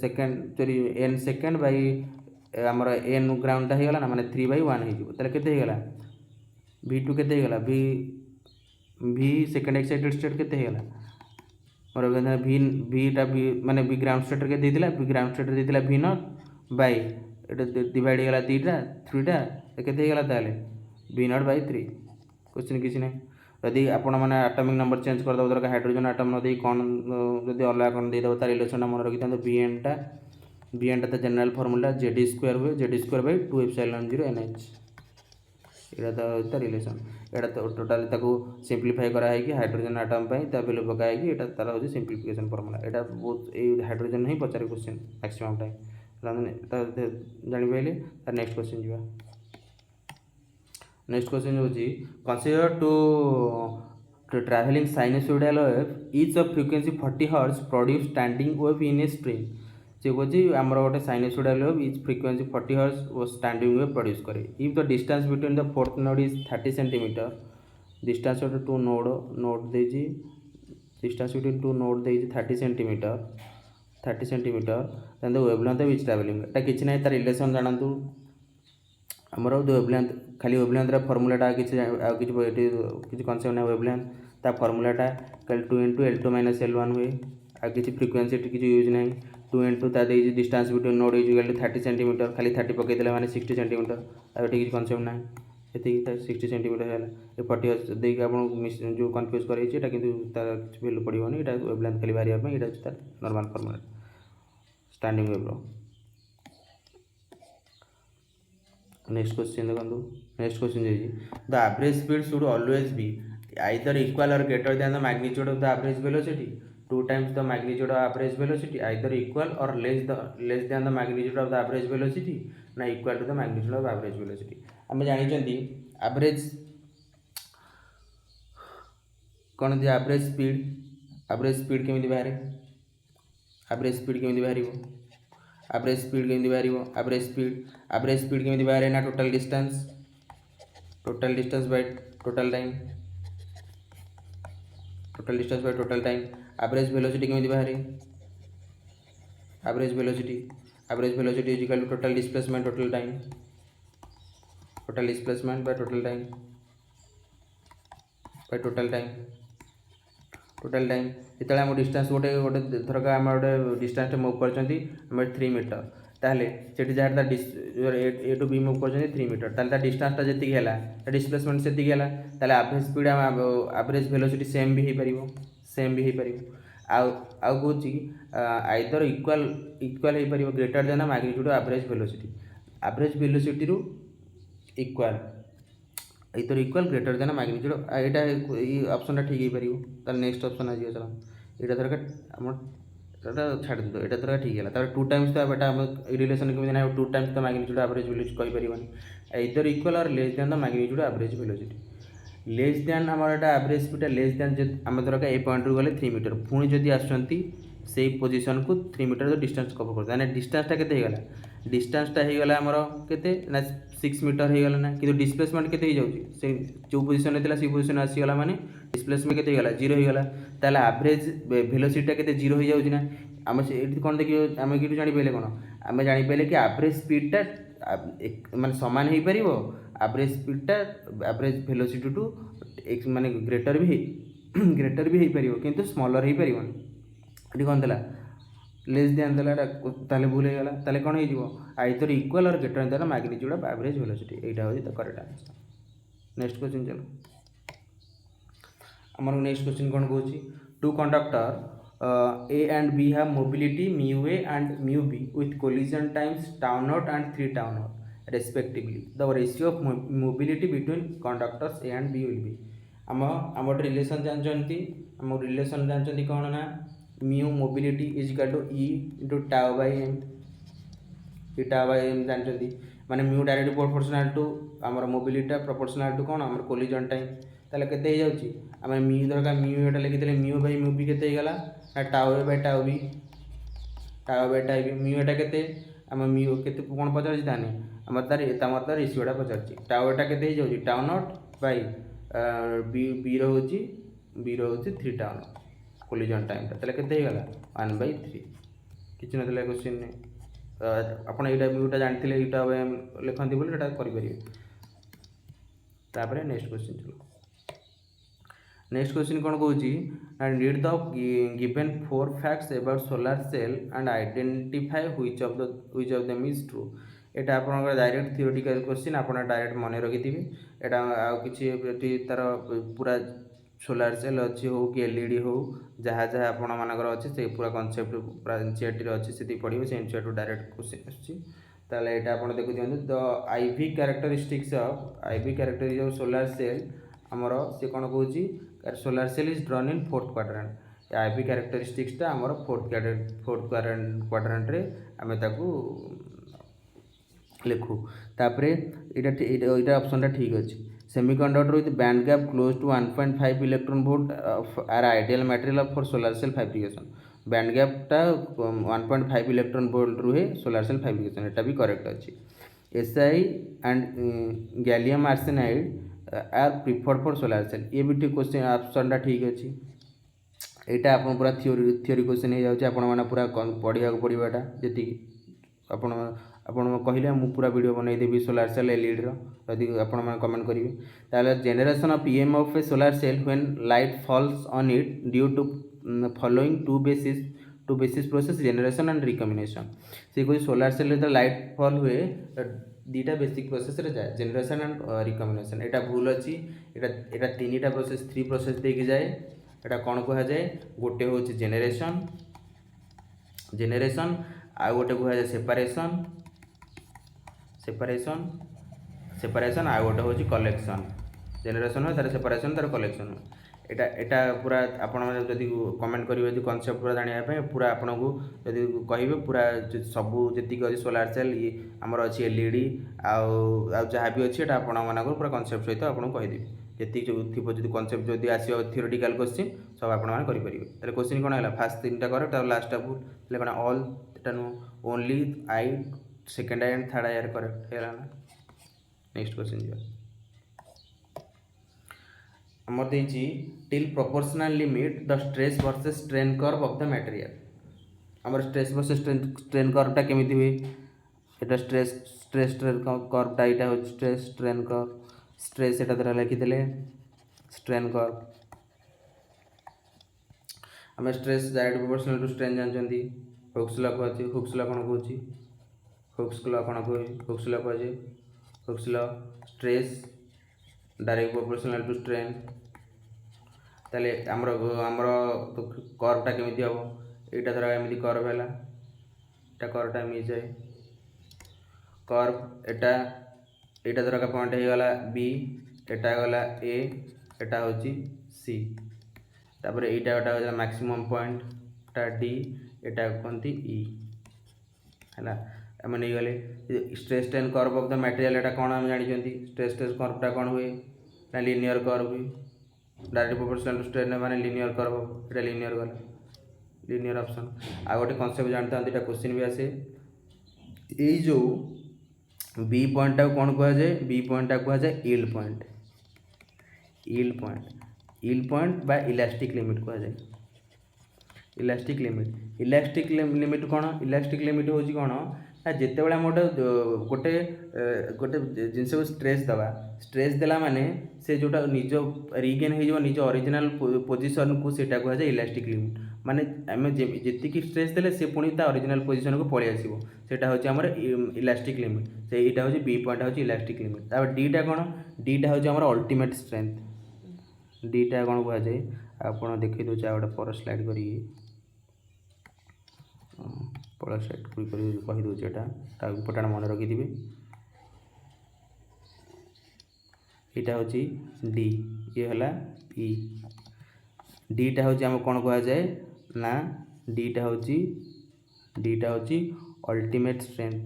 second sorry n second by हमर n ग्राउंड टा हे गला ना माने 3 बाय 1 हे जिवो तले केते हे गला v2 केते हे गला v सेकंड एक्साइटेड स्टेट केते हे गला मोर गना v टा v माने v ग्राउंड स्टेट रे के देतिला v ग्राउंड स्टेट रे देतिला v not bye Etah divide हे गला 3 टा केते हे गला ताले v नॉट बाय 3 क्वेश्चन किछि नै यदि आपण मैंने एटॉमिक नंबर चेंज कर दो दरकार हाइड्रोजन एटम न दे कौन जदि अलग कौन दे दो तार रिलेशन मन रखि था वी एन टा तो जनरल फॉर्मूला जेड स्क्वायर हुए Z square by 2 epsilon 0 NH एटा तो रिलेशन एटा तो टोटल ताको सिंपलीफाई करा है कि हाइड्रोजन एटम पई ता वैल्यू पका है कि एटा तार हो सिंपलीफिकेशन फॉर्मूला एटा बहुत ए हाइड्रोजन नहीं पचारे क्वेश्चन मैक्सिमम टाइम ता जानि पाइले तार नेक्स्ट क्वेश्चन जीवा नेक्स्ट क्वेश्चन होची consider two travelling sinusoidal wave each of frequency 40 hertz produce standing wave in a string से होची हमर गोटे sinusoidal wave each frequency 40 hertz वो स्टैंडिंग वेव प्रोड्यूस करे if the distance between the fourth node is 30 centimetre distance between two node देजी distance between two node देजी 30 centimetre then the wavelength of each travelling एटा किछि नै तार relation जानंतु हमर wavelength खाली wavelength रा फार्मूलाटा किछि कॉन्सेप्ट ना वेवलेंथ ता फार्मूलाटा कल 2 * L2 - L1 हुए आ किछि फ्रीक्वेंसी किछि यूज नाही 2 * ता the distance between node is equal to 30 centimetre खाली 30 पके देला माने 60 सेंटीमीटर आ एठी किछि कॉन्सेप्ट नाही एति 60 सेंटीमीटर हैला ए 40 दे के आपन जो कंफ्यूज करै छी एटा किंतु तार किछि वैल्यू पडिबोनी एटा वेवलेंथ खाली बारिया पे एटा तार नॉर्मल फार्मूला स्टैंडिंग वेव रो नेक्स्ट क्वेश्चन देखो नेक्स्ट क्वेश्चन जी the average speed should always be either equal or greater than the magnitude of the average velocity 2 times the magnitude of average velocity either equal or less than the magnitude of the average velocity ना equal to the magnitude of average velocity आम जानी average speed केमी बाहर average speed केमी बाहर average speed केमी बाहर average speed केमी बाहर ना total distance by total time total time average velocity केमी बाहर average velocity is equal to total displacement total displacement by total time जिते आम डिस्टेंस गोटे गोटे थरक आम गोटे डिस्टेंस मुव कर 3 मीटर ताहले सेठी जहाँ ए टू बी मुव कर 3 मीटर ताहले डिस्टेंसटा जी है डिस्प्लेसमेंट से ताहले average speed average velocity same भी हो पार आउ कौन आइदर इक्वाल हो पार greater than magnitude average velocity रु equal either equal greater than magnitude यहाँ ये ऑप्शन ठीक हो पार नेक्स्ट ऑप्शन आज चलो यहाँ थरक छाड़ दो यहाँ थरक ठीक है 2 टाइम्स तो बेटा रिलेशन केमी ना 2 टाइम्स तो मैग्नीट्यूड एवरेज वेलोसिटी कहीपर इधर इक्वाल और less than the magnitude average velocity less than आम एवरेज स्पीड लेस देन आम धरक ए पॉइंट रू गले 3 मीटर पुणी जदि आसुँच से पोजिशन को 3 मीटर जो डिस्टेंस कवर कर डिस्टेंसटा केते डिस्टेंसटा होगला आमर केते ना 6 मीटर होगला ना कि डिस्प्लेसमेंट केते से जो पोजिशन होता से पोजिशन आसीगला माने डिस्प्लेसमेंट केते होगला 0 होगला ताले एवरेज वेलोसिटी केते 0 हो जाउछि ना आम से कौन देखियो आम कि जानि पाइले कौन आम जानि पाइले कि एवरेज स्पीडटा माने समान हो पार एवरेज स्पीडटा एवरेज वेलोसिटी टू माने ग्रेटर भी हो पार किंतु स्मॉलर हो पार ये कौन था लेस देन ताले भूल होगा ताले कौन हो either equal or greater than magnitude of average velocity यहाँ हूँ तो करेक्ट आंसर नेक्स्ट क्वेश्चन चलो आमर नेक्स्ट क्वेश्चन कौन कौन two conductor A and B have mobility mu A and mu B with collision times tau not and 3 tau not respectively the ratio of mobility between conductors A and B will be आम relation जानते आम relation जानते कौन ना mu mobility is equal to e into tau by m जानते माने mu direct proportional to आमर mobility proportional to कौन आमर कोलिजन टाइम ताले केते हो जाउची आम म्यू दरकार mu Etah लिखिले mu by mu B केते होगला ना टाउ ए बाय टाउ बी म्यू एटा केते आम म्यू केते कौन पचारछि ताने आमर तार रेशियोटा पचारछि टाउ एटा केते हो जाउची टाउ नॉट बाय बी रो होची 3 टाउ नॉट कोलिजन टाइम ताले केते होगला 1/3 किछि नथिला क्वेश्चन ने आपण एटा म्यूटा जानथिले एटा लिखंती बोली एटा करि परिबे तापर नेक्स्ट क्वेश्चन चलो नेक्स्ट क्वेश्चन कौन कौन read the given 4 facts about solar cell and identify which of them is true एटा आपन डायरेक्ट थियोरेटिकल क्वेश्चन आपन डायरेक्ट मन रखिथिबे एटा आ किछि तार पूरा सोलार सेल अच्छी हो कि एलईडी हो जहाँ जहाँ आपण मानकर अच्छे से पूरा कनसेप्ट पूरा एनसीईआरटी अच्छे से पढ़े से एनसीईआरटी डायरेक्ट क्वेश्चन आसला यहाँ आप देखु दिखाँ the IV characteristics of IV characteristics of solar cell आमर सी कौन कौन solar cell is drawn in 4th quadrant IV कैरेक्टरिस्टिक्सटा आमर 4th क्वाड्रेंट रे आमे ताकू लिखू तापर यहाँ ऑप्शनटा ठीक अच्छे semiconductor with band gap close to 1.5 electron volt are ideal material for solar cell fabrication band गैपटा 1.5 इलेक्ट्रॉन वोल्ट रुहे सोलार सेल फैब्रिकेशन एटा भी करेक्ट अच्छी Si and gallium arsenide are preferred for solar cell ये भी ठीक question ऑप्शनटा ठीक अच्छी यहाँ आप पूरा थियोरी क्वेश्चन हो जाए आपण पूरा पढ़ा पड़ा जी आपण कहले मु पूरा वीडियो बनईदेवी सोलार सेल एलईडी रदि आपण कमेंट करेंगे ताले generation of EM of a solar cell when light falls on it due to following two basis process generation and recombination से कोई सोलार सेल जो लाइट फॉल हुए दीटा बेसिक प्रोसेस रे जाए जेनरेशन एंड रिकम्बिनेशन एटा भूल अच्छी एटा 3टा प्रोसेस 3 प्रोसेस देके जाए एटा कौन कह जाए गोटे हूँ जेनेरेशन आ गोटे कह जाए सेपरेशन आ गोटे हूँ कलेक्शन जेनेरेशन हो तार सेपरेशन तार कलेक्शन एटा पूरा आपण जदि कमेंट करेंगे कनसेप्ट पूरा जानापी पूरा आपन को जदि कहे पूरा सबू जी अच्छी सोलार सेल आमर अच्छी एलईडी आउ जहाँ भी अच्छी आपण पूरा कनसेप्ट सहित आपको कहीदेवी जी थी जो कनसेप्ट जदि आसो थियोरेटिकल क्वेश्चन सब आपरेंगे। तेल क्वेश्चन कौन है फास्ट 3टा करेक्ट और लास्टा भूल कौन ऑल एटा नुह only I second I and third I are correct है ना। नेक्स्ट क्वेश्चन जी आमर देछि till proportional limit the stress versus strain curve of the material. आमर स्ट्रेस वर्सेस स्ट्रेन कर्वटा केमिति हुए एटा स्ट्रेस स्ट्रेस स्ट्रेन कर्वटा यहाँ हूँ स्ट्रेस स्ट्रेन कर्व स्ट्रेस एटा द्वारा लिखिदे स्ट्रेन कर्व आम stress direct proportional to strain जानते हुक्स लॉ कहते हुक्स लॉ कौन कहूँ हुक्स लॉ कौन कहे हुक्स लॉ कहे Hooke's law stress direct proportional to strain ताले आमर आमर कर्वटा केमिति हम यहाँ धर एमती कर्व है यहाँ कर्वटा एम जाए कर्व एटा धर का पॉइंट होगला बी एटा गला ए एटा हूँ सी तापर यहाँ गोटे मैक्सिमम पॉइंट टा डी एटा कहते ई है आम नहीं गले stress strain curve of the material एटा कौन आम जानते स्ट्रेस स्ट्रेन कर्वटा कौन हुए ना लिनियर कर्व हुए डायरेक्ट प्रोपोर्शनल टू स्ट्रेन माने लिनियर कर्व एटा लिनियर गला लिनियर ऑप्शन आ गोटे कॉन्सेप्ट जानते हैं क्वेश्चन भी आसे यही जो बी पॉइंट टाक कौन कह जाए बी पॉइंट टाक कह जाए यील्ड पॉइंट बा इलास्टिक लिमिट कह जाए इलास्टिक लिमिट कौन इलास्टिक लिमिट हूँ कौन ना जिते आम गोटे गोटे जिनस को स्ट्रेस देला माने से जोटा निज रिगेन हो निज ओरिजिनल पोजिशन को सेटा कह जाए इलास्टिक लिमिट माने आम जी स्ट्रेस देले से पुणी ओरिजिनल पोजिशन को पलि आसो सेटा हूँ आमर इलास्टिक लिमिट से यहाँ हूँ बी पॉइंट हूँ इलास्टिक लिमिट तापर डीटा कौन डीटा हूँ आमर अल्टीमेट स्ट्रेंथ डीटा कौन कह जाए आपड़ देखी दूचे गोटे पर स्लाइड करी पड़ स्लाइड कहीदे यहाँ इम्पोर्टाट मन रखिथे यहाँ हूँ डी ये है ई डीटा हूँ आम कौन कह जाए ना डीटा हूँ अल्टीमेट स्ट्रेंथ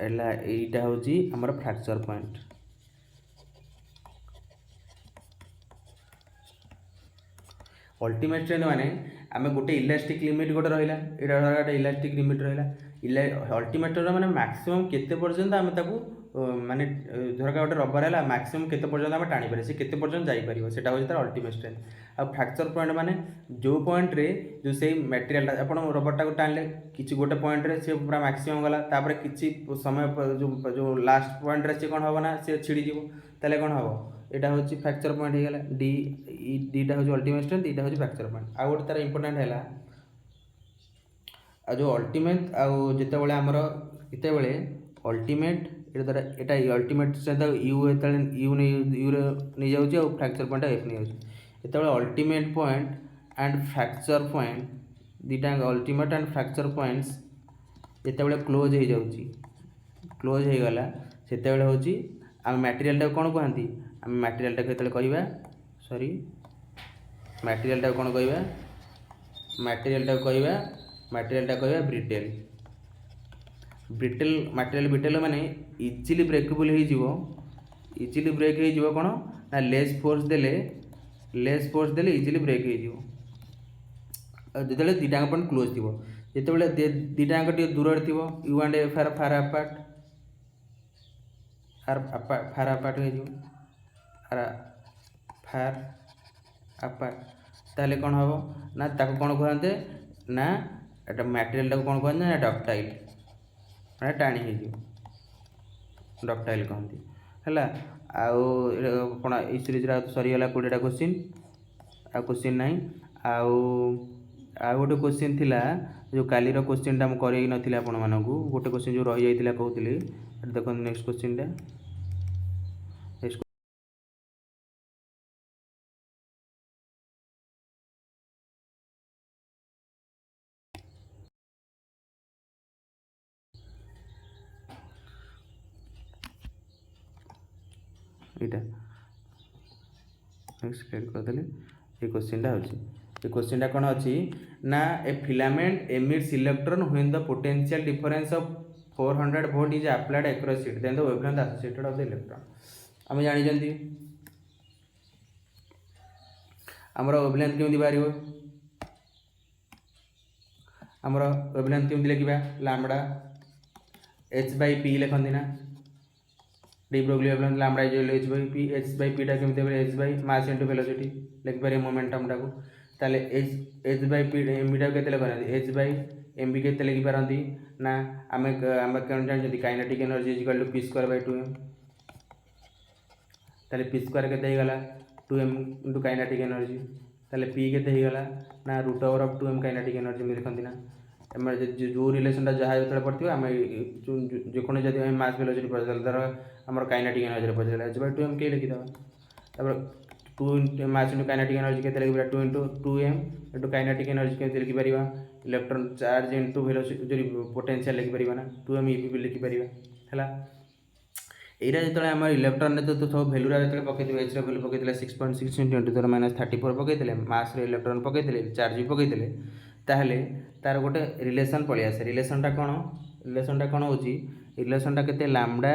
यहाँ हूँ आमर फ्रैक्चर पॉइंट अल्टीमेट स्ट्रेंथ माने आम गोटे इलास्टिक लिमिट गोटे रहा यहाँ गोटे इलास्टिक लिमिट रहा अल्टीमेट माने मैक्सिमम केते पर्यंत आम ताकू माने धरका गोटे रबर है मैक्सिमम केते पर्यंत आम टाणी पारे से केते पर्यंत जापर से तार अल्टीमेट स्ट्रेंथ आ फ्रैक्चर पॉइंट माने जो पॉइंट रे जो से मटेरियल आप रबरटा को टाणले किसी गोटे पॉइंट रे से पूरा मैक्सिमम गला तापर किसी समय जो लास्ट पॉइंट रे से कौन हम ना से छिड़ी ताले कौन हम यहाँ हूँ फ्रैक्चर पॉइंट होगा डी डीटा हूँ अल्टीमेट स्ट्रेंथ यहाँ हूँ फ्रैक्चर पॉइंट आ गोटे तार इंपोर्टेंट है आ जो अल्टीमेट आउ जितेबाला आमर जितेबाला अल्टीमेट यहाँ अल्टीमेट स्ट्रेंथ यू यू नहीं जाऊँगी फ्रैक्चर पॉइंट एफ नहीं जाऊँगी जितेबाला ultimate point and fracture point दीटा अल्टीमेट एंड फ्रैक्चर पॉइंट्स जितेबाला क्लोज हो जाऊँगी क्लोज हो गला से हूँ आम मटेरियल कौन कहती आम मटेरियल केतले कहवा सॉरी मटेरियल कौन कहवा मटेरियल कहवा ब्रिटेल ब्रिटेल मटेरियल ब्रिटेल माने इजिली ब्रेकेबल हो ब्रेक हो कौन ना लेस फोर्स देले इजिली ब्रेक हो जो दीटा पॉइंट क्लोज थी जिते दीटा दूर थी u and f are far apart far apart हो फार अपार्ट ताले कौन हम ना ताको कौन कहते ना एटा मटेरियल टाको कौन कहते ना डक्टाइल मैंने टाणी हो डक्टाइल कहती है कौन ये सीरीज सरीगला 20टा क्वेश्चन आ क्वेश्चन ना आउ गोटे क्वेश्चन थिला जो कालीर क्वेश्चनटा मुझे कर आपण मानू गोटे क्वेश्चन जो रही जाता कहते देखो नेक्स्ट क्वेश्चनटा यहाँ नेक्स्ट स्लाइड करदे ये क्वेश्चनटा होची ये क्वेश्चनटा कौन अच्छी ना a filament emits electron when the potential difference of 400 volt is applied across it, then the wavelength associated of the electron. आम जानी आमर वेवलेंथ केमती बाहर आमर वेवलेंथ केमती लिखा लैम्बडा h by p लिखती ना de Broglie wavelength lambda h by p, h by p टा केमती h by mass into velocity लिखिपर मोमेंटम टाको ताले h by p mb टा केते लिखना h by mb केते लिखि पारंती ना आमे केन जानछथि kinetic energy equal to p square by 2m ताले p स्क्वायर केते हे गला 2m इनटू काइनेटिक एनर्जी ताले p केते हे गला ना root over of 2m kinetic energy में लिखंती ना एम जो रिलेशन टा जहाँ जो पड़ती आम जेको जब मास वेलोसिटी पढ़ा धर आम काइनेटिक एनर्जी पढ़ा h by 2m के लिखिदेवा तापर 2 मास इंटू काइनेटिक एनर्जी केते लिखिबा 2 into 2m into kinetic energy केते लिखिपर इलेक्ट्रॉन चार्ज इंटू वेलोसिटी जो पोटेंशियल लिखिपर ना 2m भी लिखिपर है यहाँ जो आम इलेक्ट्रॉन ने तो सब भैल्यूरा जो पकई एच भैल्यू पकई 6.6 × 10⁻34 पकई मास इलेक्ट्रॉन पकई चार्ज भी पकई ताहले तार गोटे रिलेशन पलि आसे रिलेशनटा कौन हो रिलेशनटा केते lambda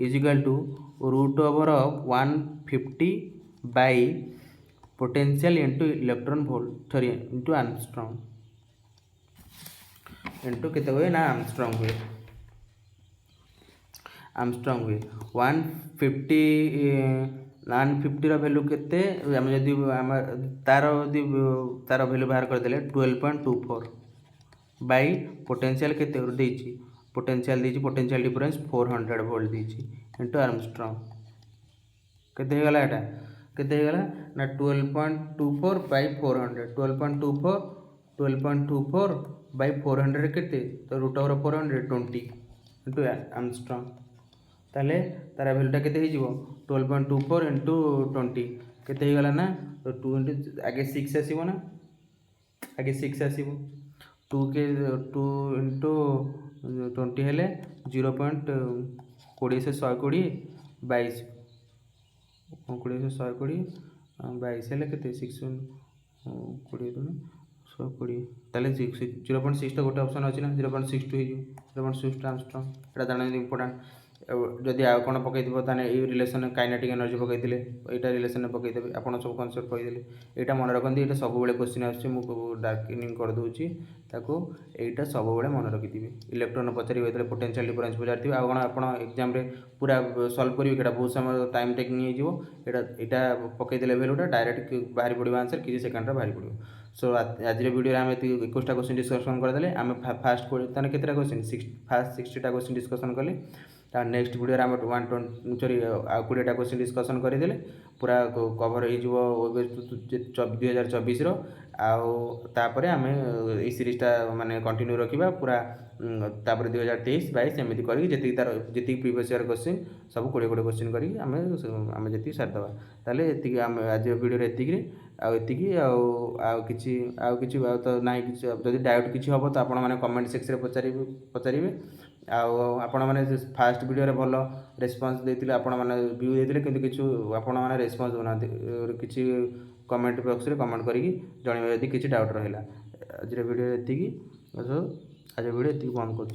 is equal to root over of 150 by potential into electron volt sorry into angstrom into केते हुए ना आर्मस्ट्रांग हुए 150 भैल्यू केते आम जदि तार भैल्यू बाहर करदे 12.24 बाय पोटेंशियल केते देछि पोटेंशियल डिफरेंस 400 वोल्ट देछि इंटू आर्मस्ट्रांग केते गला एटा केते गला ना 12.24 बाय 400 12.24 बाय 400 केते तो रूट ओवर 420 इंटू आर्मस्ट्रांग ताले तार भैल्यूटा केते हो 12.24 इंटू 20 केते गला ना तो 2 इंटू आगे 6 आसीबो ना आगे 6 आसीबो 2 इंटू 20 हेले 0.20 से 120 22 20 से 120 22 हेले केते 6 20 दूनी 120 ताले 0.6 तो गोटे ऑप्शन अछि ना 0.62 हो 0.6 ट्रांसट्रॉन एटा जाना इंपोर्टेंट जदि आ कौन पकई ताने ये रिलेशन काइनेटिक एनर्जी पकई यहाँ रिलेशन पकईदेवे आप सब कनसेप्ट कहीदेली यहाँ मन रखती ये सब क्वेश्चन आर्किंग करदे ताको यहाँ सब मन रखिथे इलेक्ट्रॉन पचारे पोटेंशियल डिफरेंस पचारि आ कौन आप एग्जाम पूरा सल्व करेंगे कि बहुत समय टाइम टेकिंग यहाँ पकईदे भैल्यूटा डायरेक्ट बाहरी पड़ो आंसर किसी सेकेंड बाहरी पड़ो सो आज वीडियो आम 21टा क्वेश्चन डिस्कसन करदे आम फास्ट ताने केतेटा क्वेश्चन फास्ट 60टा क्वेश्चन डिस्कसन कले नेक्स्ट वीडियो आम 20टा क्वेश्चन डिस्कसन करदे पूरा कभर हो 2024 आउे आम ये सीरीजटा माने कंटिन्यू रखा पूरा तापर 2023 22 एमती करती प्रीवियस ईयर क्वेश्चन सब 20 क्वेश्चन करें जी सारिदेवा ताले आम आज वीडियो एतिकी किसी तो ना जब डाउट किसी हम तो आपण मैंने कमेंट सेक्शन पचारे आपण मैंने फास्ट वीडियो भल रेस्पॉन्स देते आपण मैंने व्यू देते कि किसी आपण मैंने रेस्पॉन्स देना किसी कमेंट बॉक्स रे कमेंट करी जन यदि किसी डाउट रहा आज वीडियो एतिकी आज वीडियो एतिकी बंद कर।